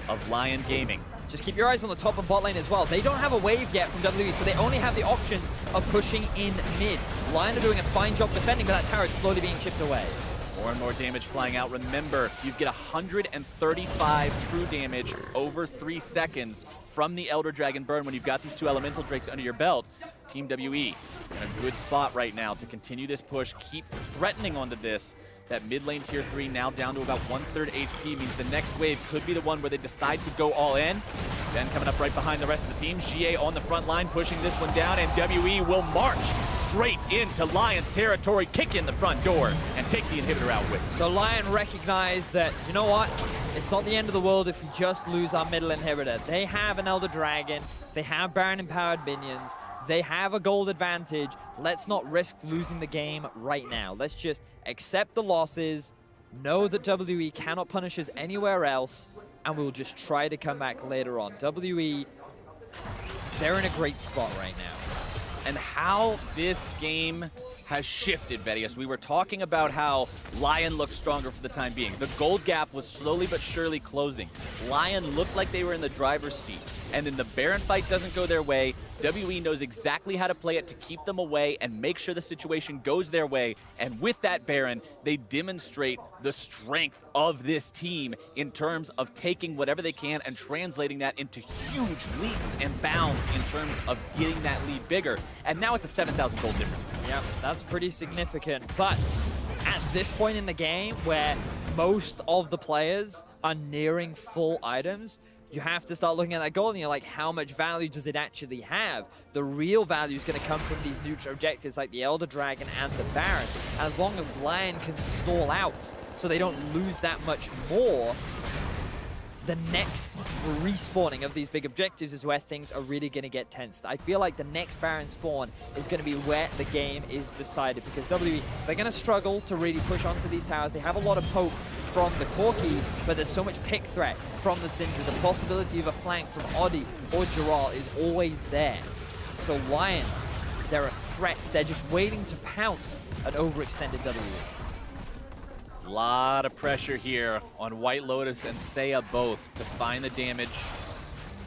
Speaker 17: of Lyon Gaming.
Speaker 18: Just keep your eyes on the top and bot lane as well. They don't have a wave yet from WE, so they only have the options of pushing in mid. Lyon are doing a fine job defending, but that tower is slowly being chipped away.
Speaker 17: More and more damage flying out. Remember, you get 135 true damage over 3 seconds from the Elder Dragon burn when you've got these 2 Elemental Drakes under your belt. Team WE in a good spot right now to continue this push, keep threatening onto this. That mid lane tier 3 now down to about 1/3 HP means the next wave could be the one where they decide to go all in. Then coming up right behind the rest of the team, GA on the front line pushing this one down, and WE will march straight into Lyon's territory, kick in the front door, and take the inhibitor out with.
Speaker 18: So Lyon recognized that, you know what, it's not the end of the world if we just lose our middle inhibitor. They have an Elder Dragon, they have Baron empowered minions, they have a gold advantage. Let's not risk losing the game right now. Let's just accept the losses, know that WE cannot punish us anywhere else, and we'll just try to come back later on. WE, they're in a great spot right now.
Speaker 17: And how this game has shifted, Vedius. We were talking about how Lyon looked stronger for the time being. The gold gap was slowly but surely closing. Lyon looked like they were in the driver's seat. And then the Baron fight doesn't go their way. WE knows exactly how to play it to keep them away and make sure the situation goes their way. And with that Baron, they demonstrate the strength of this team in terms of taking whatever they can and translating that into huge leaps and bounds in terms of getting that lead bigger. And now it's a 7,000 gold difference.
Speaker 18: Yep, that's pretty significant. But at this point in the game where most of the players are nearing full items, you have to start looking at that gold and you're like, how much value does it actually have? The real value is going to come from these neutral objectives like the Elder Dragon and the Baron. And as long as Lyon can stall out so they don't lose that much more, the next respawning of these big objectives is where things are really going to get tense. I feel like the next Baron spawn is going to be where the game is decided, because WWE, they're going to struggle to really push onto these towers. They have a lot of poke from the Corki, but there's so much pick threat from the Syndra. The possibility of a flank from Oddie or Giral is always there. So Lyon, they're a threat. They're just waiting to pounce an overextended WWE.
Speaker 17: A lot of pressure here on White Lotus and Seiya both to find the damage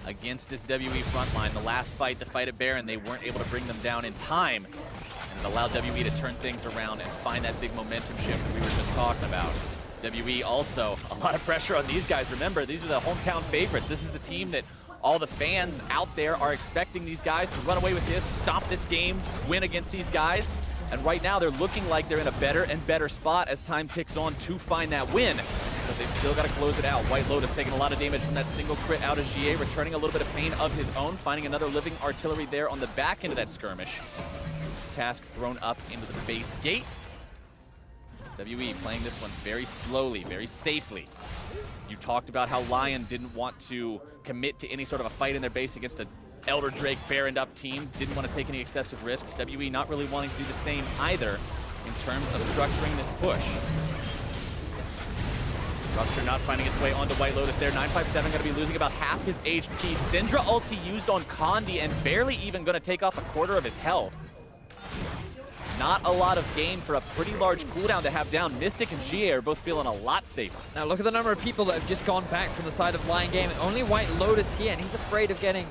Speaker 17: against this WE front line. The last fight, the fight at Baron, they weren't able to bring them down in time, and it allowed WE to turn things around and find that big momentum shift that we were just talking about. WE also, a lot of pressure on these guys. Remember, these are the hometown favorites. This is the team that all the fans out there are expecting these guys to run away with this, stop this game, win against these guys. And right now, they're looking like they're in a better and better spot as time ticks on to find that win. But they've still got to close it out. White Lotus taking a lot of damage from that single crit out of GA, returning a little bit of pain of his own, finding another living artillery there on the back end of that skirmish. Cask thrown up into the base gate. WE playing this one very slowly, very safely. You talked about how Lyon didn't want to commit to any sort of a fight in their base against a Elder Drake Baroned up team, didn't want to take any excessive risks. WE not really wanting to do the same either in terms of structuring this push. Rupture not finding its way onto White Lotus there. 957 going to be losing about half his HP. Syndra ulti used on Condi and barely even going to take off a quarter of his health. Not a lot of gain for a pretty large cooldown to have down. Mystic and GA are both feeling a lot safer.
Speaker 18: Now look at the number of people that have just gone back from the side of Lyon Gaming. Only White Lotus here, and he's afraid of getting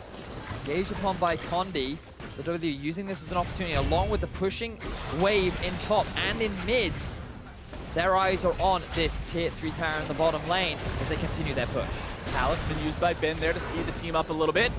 Speaker 18: engaged upon by Condi. So WWE using this as an opportunity, along with the pushing wave in top and in mid. Their eyes are on this tier 3 tower in the bottom lane as they continue their push.
Speaker 17: Palace been used by Ben there to speed the team up a little bit.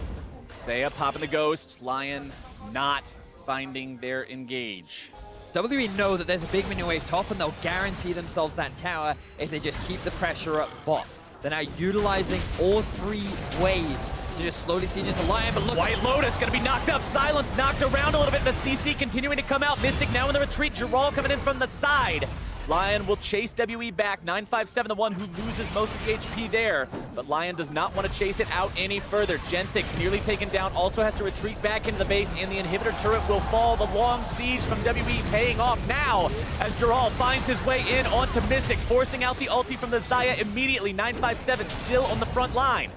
Speaker 17: Seiya popping the ghosts. Lyon not finding their engage.
Speaker 18: WWE know that there's a big minion wave top, and they'll guarantee themselves that tower if they just keep the pressure up bot. They're now utilizing all 3 waves to just slowly siege into Lyon, but look.
Speaker 17: White Lotus gonna be knocked up, Silence knocked around a little bit. The CC continuing to come out. Mystic now in the retreat. Giral coming in from the side. Lyon will chase WE back. 957, the one who loses most of the HP there. But Lyon does not want to chase it out any further. Genthix nearly taken down, also has to retreat back into the base, and the inhibitor turret will fall. The long siege from WE paying off now as Giral finds his way in onto Mystic, forcing out the ulti from the Xayah immediately. 957 still on the front line.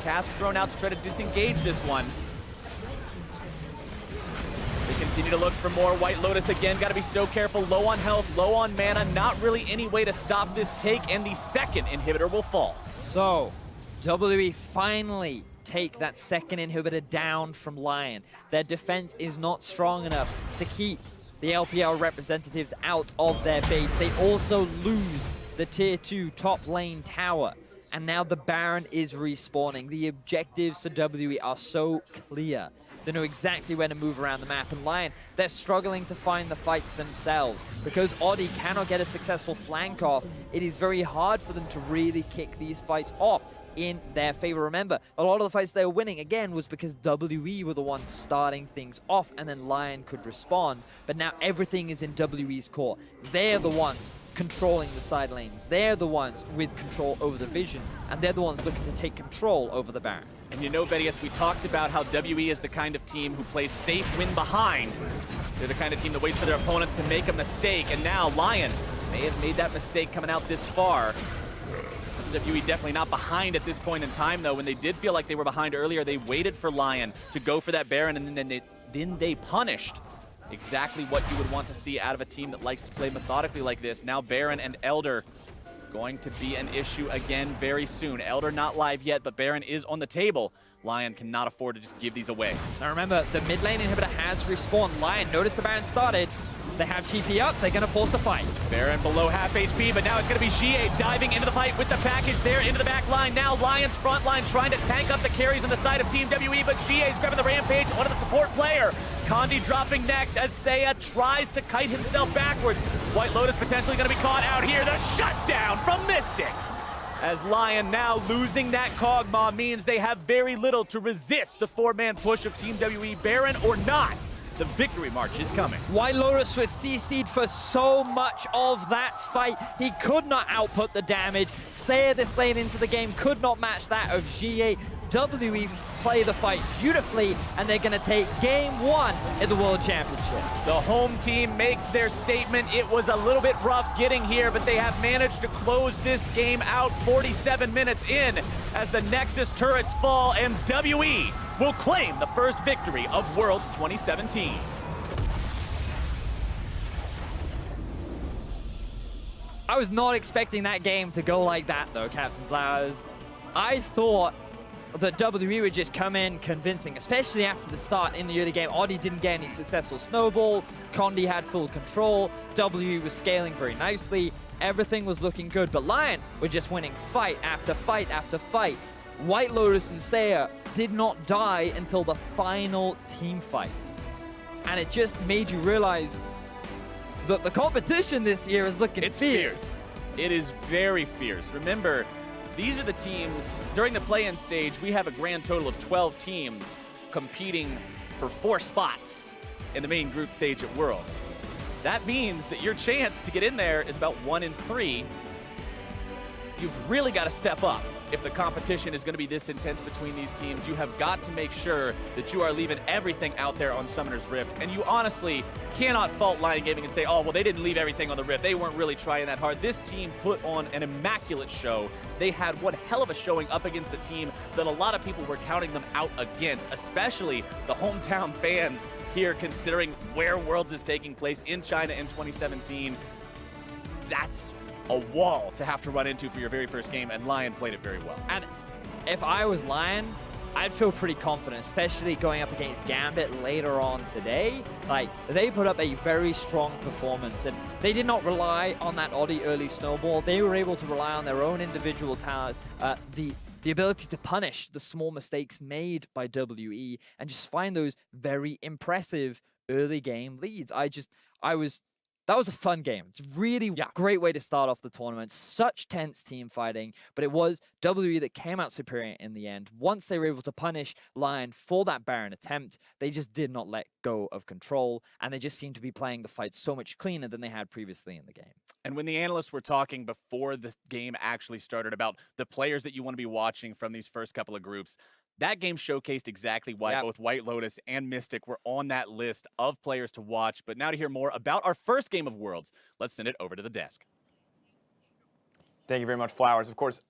Speaker 17: Cask thrown out to try to disengage this one. They continue to look for more. White Lotus again, got to be so careful. Low on health, low on mana. Not really any way to stop this take, and the second inhibitor will fall.
Speaker 18: So, WWE finally take that second inhibitor down from Lyon. Their defense is not strong enough to keep the LPL representatives out of their base. They also lose the tier 2 top lane tower. And now the Baron is respawning. The objectives for WWE are so clear. They know exactly where to move around the map. And Lyon, they're struggling to find the fights themselves. Because Oddie cannot get a successful flank off, it is very hard for them to really kick these fights off in their favor. Remember, a lot of the fights they were winning, again, was because WE were the ones starting things off, and then Lyon could respond. But now everything is in WE's core. They're the ones controlling the side lanes. They're the ones with control over the vision, and they're the ones looking to take control over the Baron.
Speaker 17: And you know, Vedius, we talked about how WE is the kind of team who plays safe, win behind. They're the kind of team that waits for their opponents to make a mistake, and now Lyon may have made that mistake coming out this far. WWE definitely not behind at this point in time, though. When they did feel like they were behind earlier, they waited for Lyon to go for that Baron, and then they punished exactly what you would want to see out of a team that likes to play methodically like this. Now Baron and Elder going to be an issue again very soon. Elder not live yet, but Baron is on the table. Lyon cannot afford to just give these away.
Speaker 18: Now remember, the mid lane inhibitor has respawned. Lyon, notice the Baron started. They have TP up, they're gonna force the fight.
Speaker 17: Baron below half HP, but now it's gonna be GA diving into the fight with the package there into the back line. Now Lyon's front line trying to tank up the carries on the side of Team WE, but GA's grabbing the rampage onto the support player. Condi dropping next as Seiya tries to kite himself backwards. White Lotus potentially gonna be caught out here. The shutdown from Mystic. as Lyon now losing that Kog'Maw means they have very little to resist the four-man push of Team WE. Baron or not, the victory march is coming.
Speaker 18: White Lotus was CC'd for so much of that fight. He could not output the damage. Seiya this lane into the game could not match that of GA. WE play the fight beautifully, and they're going to take game one in the World Championship.
Speaker 17: The home team makes their statement. It was a little bit rough getting here, but they have managed to close this game out 47 minutes in as the Nexus turrets fall, and WE will claim the first victory of Worlds 2017.
Speaker 18: I was not expecting that game to go like that, though, Captain Flowers. I thought that WE would just come in convincing, especially after the start in the early game. Oddie didn't get any successful snowball. Condi had full control. WE was scaling very nicely. Everything was looking good, but Lyon were just winning fight after fight after fight. White Lotus and Seiya did not die until the final team fight. And it just made you realize that the competition this year is looking fierce.
Speaker 17: It is very fierce. Remember, these are the teams, during the play-in stage, we have a grand total of 12 teams competing for 4 spots in the main group stage at Worlds. That means that your chance to get in there is about 1 in 3. You've really got to step up. If the competition is going to be this intense between these teams, you have got to make sure that you are leaving everything out there on Summoner's Rift. And you honestly cannot fault Lyon Gaming and say, oh, well, they didn't leave everything on the Rift. They weren't really trying that hard. This team put on an immaculate show. They had one hell of a showing up against a team that a lot of people were counting them out against, especially the hometown fans here, considering where Worlds is taking place in China in 2017. That's a wall to have to run into for your very first game, and Lyon played it very well.
Speaker 18: And if I was Lyon, I'd feel pretty confident, especially going up against Gambit later on today. Like, they put up a very strong performance, and they did not rely on that Oddie early snowball. They were able to rely on their own individual talent, the ability to punish the small mistakes made by WE, and just find those very impressive early game leads. That was a fun game. It's really great way to start off the tournament. Such tense team fighting, but it was WE that came out superior in the end. Once they were able to punish Lyon for that Baron attempt, they just did not let go of control, and they just seemed to be playing the fight so much cleaner than they had previously in the game.
Speaker 17: And when the analysts were talking before the game actually started about the players that you want to be watching from these first couple of groups, that game showcased exactly why both White Lotus and Mystic were on that list of players to watch. But now to hear more about our first game of Worlds, let's send it over to the desk.
Speaker 14: Thank you very much, Flowers. Of course,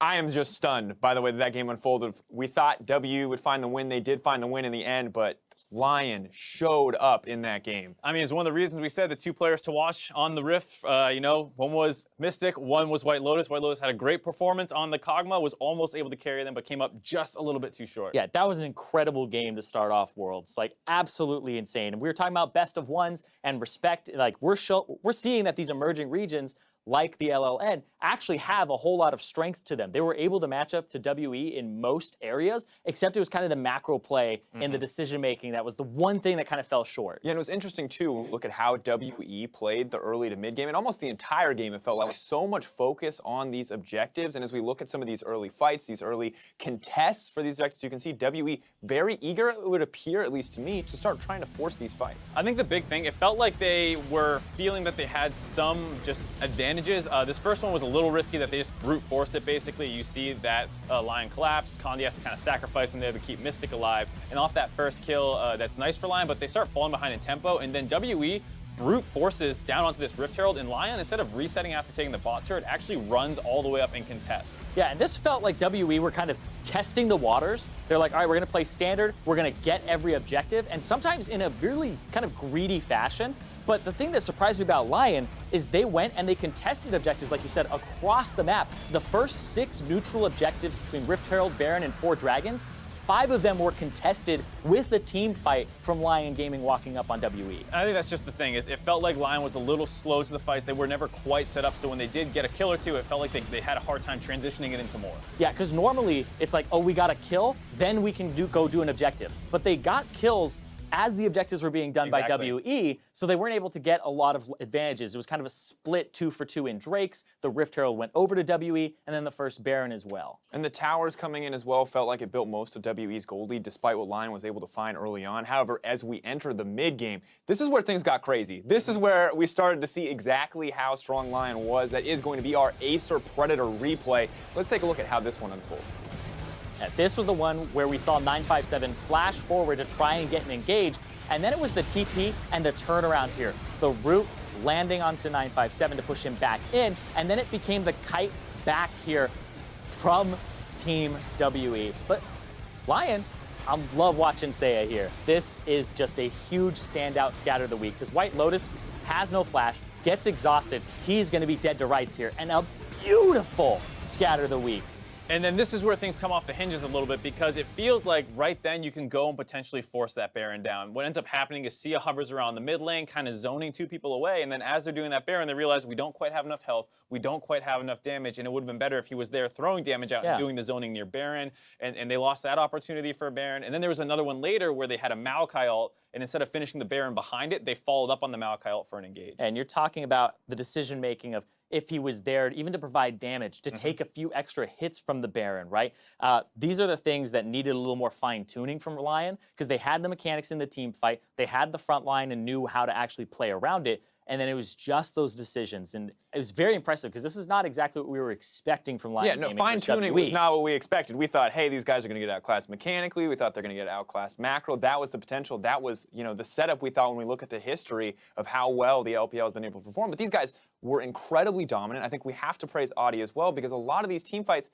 Speaker 14: I am just stunned by the way that game unfolded. We thought W would find the win. They did find the win in the end, but Lyon showed up in that game.
Speaker 15: I mean, it's one of the reasons we said the 2 players to watch on the Rift. You know, one was Mystic, one was White Lotus. White Lotus had a great performance on the Kog'Maw, was almost able to carry them, but came up just a little bit too short.
Speaker 16: Yeah, that was an incredible game to start off Worlds. Like, absolutely insane. And we were talking about best of ones and respect. Like, we're seeing that these emerging regions, like the LLN, actually have a whole lot of strength to them. They were able to match up to WE in most areas, except it was kind of the macro play in the decision-making that was the one thing that kind of fell short.
Speaker 14: Yeah, and it was interesting, too, look at how WE played the early to mid-game, and almost the entire game, it felt like so much focus on these objectives, and as we look at some of these early fights, these early contests for these objectives, you can see WE very eager, it would appear, at least to me, to start trying to force these fights.
Speaker 15: I think the big thing, it felt like they were feeling that they had some just advantages. This first one was a little risky that they just brute forced it, basically. You see that Lyon collapse. Condi has to kind of sacrifice in there to keep Mystic alive. And off that first kill, that's nice for Lyon, but they start falling behind in tempo. And then WE brute forces down onto this Rift Herald, and Lyon, instead of resetting after taking the bot turret, actually runs all the way up and contests.
Speaker 16: Yeah, and this felt like WE were kind of testing the waters. They're like, all right, we're going to play standard. We're going to get every objective, and sometimes in a really kind of greedy fashion. But the thing that surprised me about Lyon is they went and they contested objectives, like you said, across the map. The first 6 neutral objectives between Rift Herald, Baron, and 4 Dragons, 5 of them were contested with a team fight from Lyon Gaming walking up on WE.
Speaker 15: I think that's just the thing, is it felt like Lyon was a little slow to the fights. They were never quite set up, so when they did get a kill or two, it felt like they had a hard time transitioning it into more.
Speaker 16: Yeah, because normally it's like, oh, we got a kill, then we can go do an objective. But they got kills as the objectives were being done by
Speaker 15: Exactly.
Speaker 16: WE, so they weren't able to get a lot of advantages. It was kind of a split 2-for-2 in Drakes. The Rift Herald went over to WE, and then the first Baron as well.
Speaker 14: And the towers coming in as well felt like it built most of WE's gold lead, despite what Lyon was able to find early on. However, as we entered the mid game, this is where things got crazy. This is where we started to see exactly how strong Lyon was. That is going to be our Acer Predator replay. Let's take a look at how this one unfolds.
Speaker 16: This was the one where we saw 957 flash forward to try and get an engage, and then it was the TP and the turnaround here. The root landing onto 957 to push him back in, and then it became the kite back here from Team WE. But Lyon, I love watching Seiya here. This is just a huge standout scatter of the week, because White Lotus has no flash, gets exhausted. He's going to be dead to rights here, and a beautiful scatter of the week.
Speaker 15: And then this is where things come off the hinges a little bit, because it feels like right then you can go and potentially force that Baron down. What ends up happening is Sia hovers around the mid lane, kind of zoning 2 people away, and then as they're doing that Baron, they realize we don't quite have enough health, we don't quite have enough damage, and it would have been better if he was there throwing damage out and doing the zoning near Baron, and they lost that opportunity for a Baron. And then there was another one later where they had a Maokai ult, and instead of finishing the Baron behind it, they followed up on the Maokai ult for an engage.
Speaker 16: And you're talking about the decision making of if he was there, even to provide damage, to take a few extra hits from the Baron, right? These are the things that needed a little more fine-tuning from Lyon, because they had the mechanics in the team fight, they had the front line and knew how to actually play around it, and then it was just those decisions. And it was very impressive, because this is not exactly what we were expecting from Lyon.
Speaker 14: Yeah, no,
Speaker 16: Gaming
Speaker 14: fine-tuning
Speaker 16: versus
Speaker 14: was not what we expected. We thought, hey, these guys are going to get outclassed mechanically. We thought they're going to get outclassed macro. That was the potential. That was, you know, the setup we thought when we look at the history of how well the LPL has been able to perform. But these guys were incredibly dominant. I think we have to praise Audi as well, because a lot of these team fights,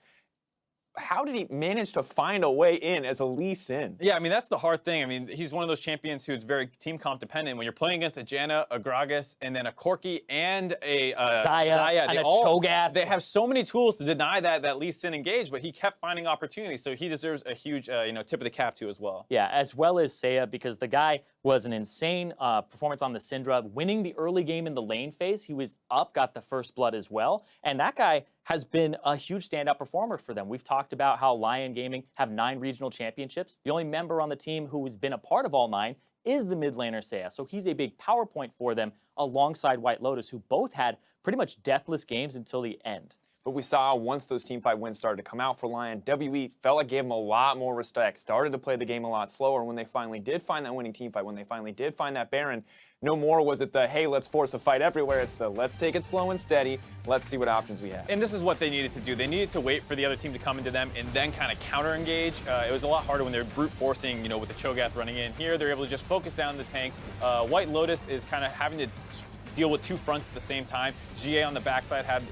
Speaker 14: how did he manage to find a way in as a Lee Sin?
Speaker 15: Yeah, I mean, that's the hard thing. I mean, he's one of those champions who's very team comp dependent. When you're playing against a Janna, a Gragas, and then a Corki and a
Speaker 16: Zaya and a Cho'Gath.
Speaker 15: They have so many tools to deny that Lee Sin engage, but he kept finding opportunities, so he deserves a huge tip of the cap to as well.
Speaker 16: Yeah, as well as Seiya, because the guy was an insane performance on the Syndra, winning the early game in the lane phase. He was up, got the first blood as well, and that guy has been a huge standout performer for them. We've talked about how Lyon Gaming have 9 regional championships. The only member on the team who has been a part of all 9 is the mid laner Seiya, so he's a big power point for them alongside White Lotus, who both had pretty much deathless games until the end.
Speaker 14: But we saw once those team fight wins started to come out for Lyon, WE felt like gave them a lot more respect, started to play the game a lot slower. When they finally did find that winning team fight, when they finally did find that Baron, no more was it the, hey, let's force a fight everywhere. It's the, let's take it slow and steady. Let's see what options we have.
Speaker 15: And this is what they needed to do. They needed to wait for the other team to come into them and then kind of counter-engage. It was a lot harder when they're brute forcing, you know, with the Cho'Gath running in. Here, they're able to just focus down the tanks. White Lotus is kind of having to deal with 2 fronts at the same time. GA on the backside had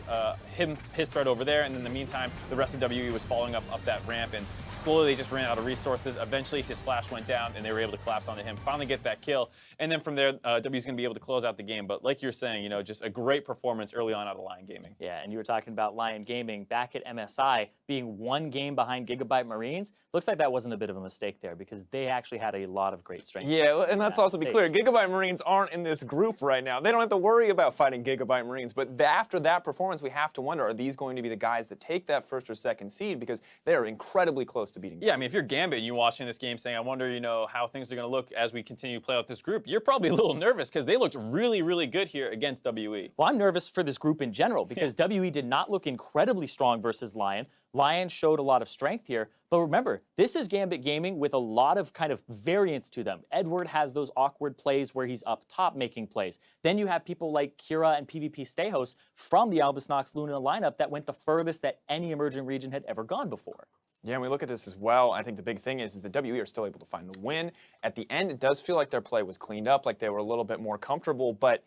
Speaker 15: his threat over there, and in the meantime, the rest of WE was following up that ramp, and slowly they just ran out of resources. Eventually, his flash went down, and they were able to collapse onto him, finally get that kill, and then from there, W's going to be able to close out the game. But like you're saying, you know, just a great performance early on out of Lyon Gaming.
Speaker 16: Yeah, and you were talking about Lyon Gaming back at MSI being 1 game behind Gigabyte Marines. Looks like that wasn't a bit of a mistake there, because they actually had a lot of great strength.
Speaker 14: Yeah, and let's also be clear, Gigabyte Marines aren't in this group right now. They don't have to worry about fighting Gigabyte Marines, but after that performance, we have to wonder, are these going to be the guys that take that 1st or 2nd seed, because they are incredibly close to beating them.
Speaker 15: Yeah, I mean, if you're Gambit and you're watching this game saying, I wonder, you know, how things are going to look as we continue to play out this group, you're probably a little nervous, because they looked really, really good here against WE.
Speaker 16: Well, I'm nervous for this group in general, because WE did not look incredibly strong versus Lyon. Lyon showed a lot of strength here, but remember, this is Gambit Gaming with a lot of kind of variance to them. Edward has those awkward plays where he's up top making plays. Then you have people like Kira and PvP Stayhost from the Albus Nox Luna lineup that went the furthest that any emerging region had ever gone before.
Speaker 14: Yeah, and we look at this as well. I think the big thing is that WE are still able to find the win. At the end, it does feel like their play was cleaned up, like they were a little bit more comfortable, but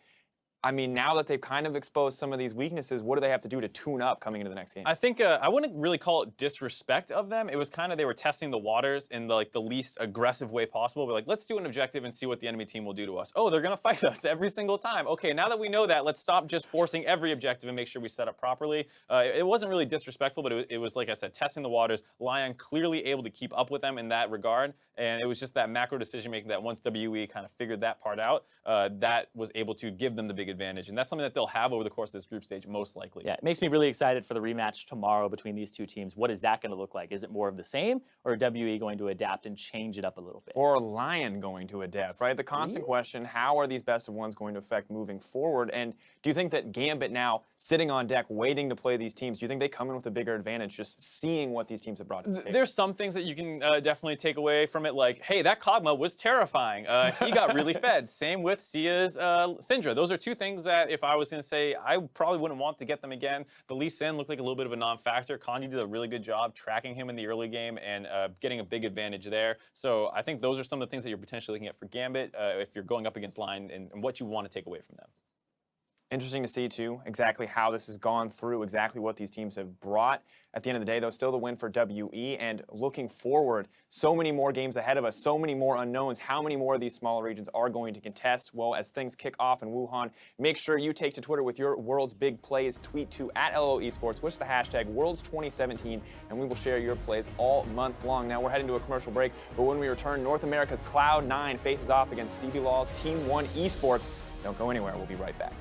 Speaker 14: I mean, now that they've kind of exposed some of these weaknesses, what do they have to do to tune up coming into the next game?
Speaker 15: I think I wouldn't really call it disrespect of them. It was kind of they were testing the waters in the least aggressive way possible. We're like, let's do an objective and see what the enemy team will do to us. Oh, they're going to fight us every single time. Okay, now that we know that, let's stop just forcing every objective and make sure we set up properly. It wasn't really disrespectful, but it was, like I said, testing the waters. Lyon clearly able to keep up with them in that regard. And it was just that macro decision making that once WE kind of figured that part out, that was able to give them the big big advantage, and that's something that they'll have over the course of this group stage, most likely.
Speaker 16: Yeah, it makes me really excited for the rematch tomorrow between these two teams. What is that going to look like? Is it more of the same, or are WE going to adapt and change it up a little bit?
Speaker 14: Or Lyon going to adapt, right? The constant question, how are these best of ones going to affect moving forward? And do you think that Gambit now sitting on deck, waiting to play these teams, do you think they come in with a bigger advantage just seeing what these teams have brought to the table?
Speaker 15: There's some things that you can definitely take away from it, like, hey, that Kog'Maw was terrifying. He got really fed. Same with Sia's Syndra. Those are two things that if I was going to say, I probably wouldn't want to get them again. The Lee Sin looked like a little bit of a non-factor. Kandi did a really good job tracking him in the early game and getting a big advantage there. So I think those are some of the things that you're potentially looking at for Gambit if you're going up against LYN and what you want to take away from them.
Speaker 14: Interesting to see, too, exactly how this has gone through, exactly what these teams have brought. At the end of the day, though, still the win for WE. And looking forward, so many more games ahead of us, so many more unknowns. How many more of these smaller regions are going to contest? Well, as things kick off in Wuhan, make sure you take to Twitter with your world's big plays. Tweet to @LO Esports, with the hashtag Worlds2017, and we will share your plays all month long. Now, we're heading to a commercial break, but when we return, North America's Cloud9 faces off against CB Law's Team 1 Esports. Don't go anywhere. We'll be right back.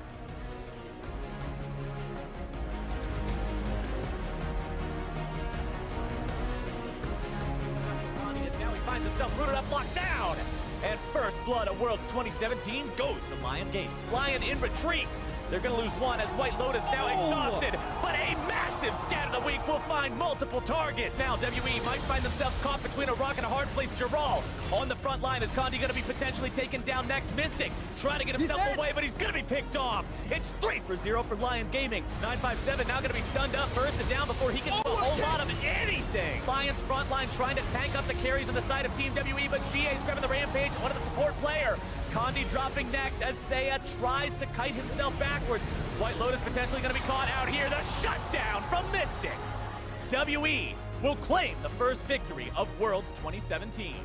Speaker 17: Finds himself rooted up, locked down. And first blood of Worlds 2017 goes to Lyon Gaming. Lyon in retreat. They're going to lose one as White Lotus now exhausted. But a massive scat of the week will find multiple targets. Now WE might find themselves caught between a rock and a hard place. Gerald on the front line. Is Kandi going to be potentially taken down next? Mystic trying to get himself away, but he's going to be picked off. It's 3-0 for Lyon Gaming. 957 now going to be stunned up first and down before he can do a whole lot of anything. Lyon's front line trying to tank up the carries on the side of Team WE, but GA's grabbing the rampage. One of the support player. Kandi dropping next as Seiya tries to kite himself backwards. White Lotus potentially going to be caught out here. The shutdown from Mystic. WE will claim the first victory of Worlds 2017.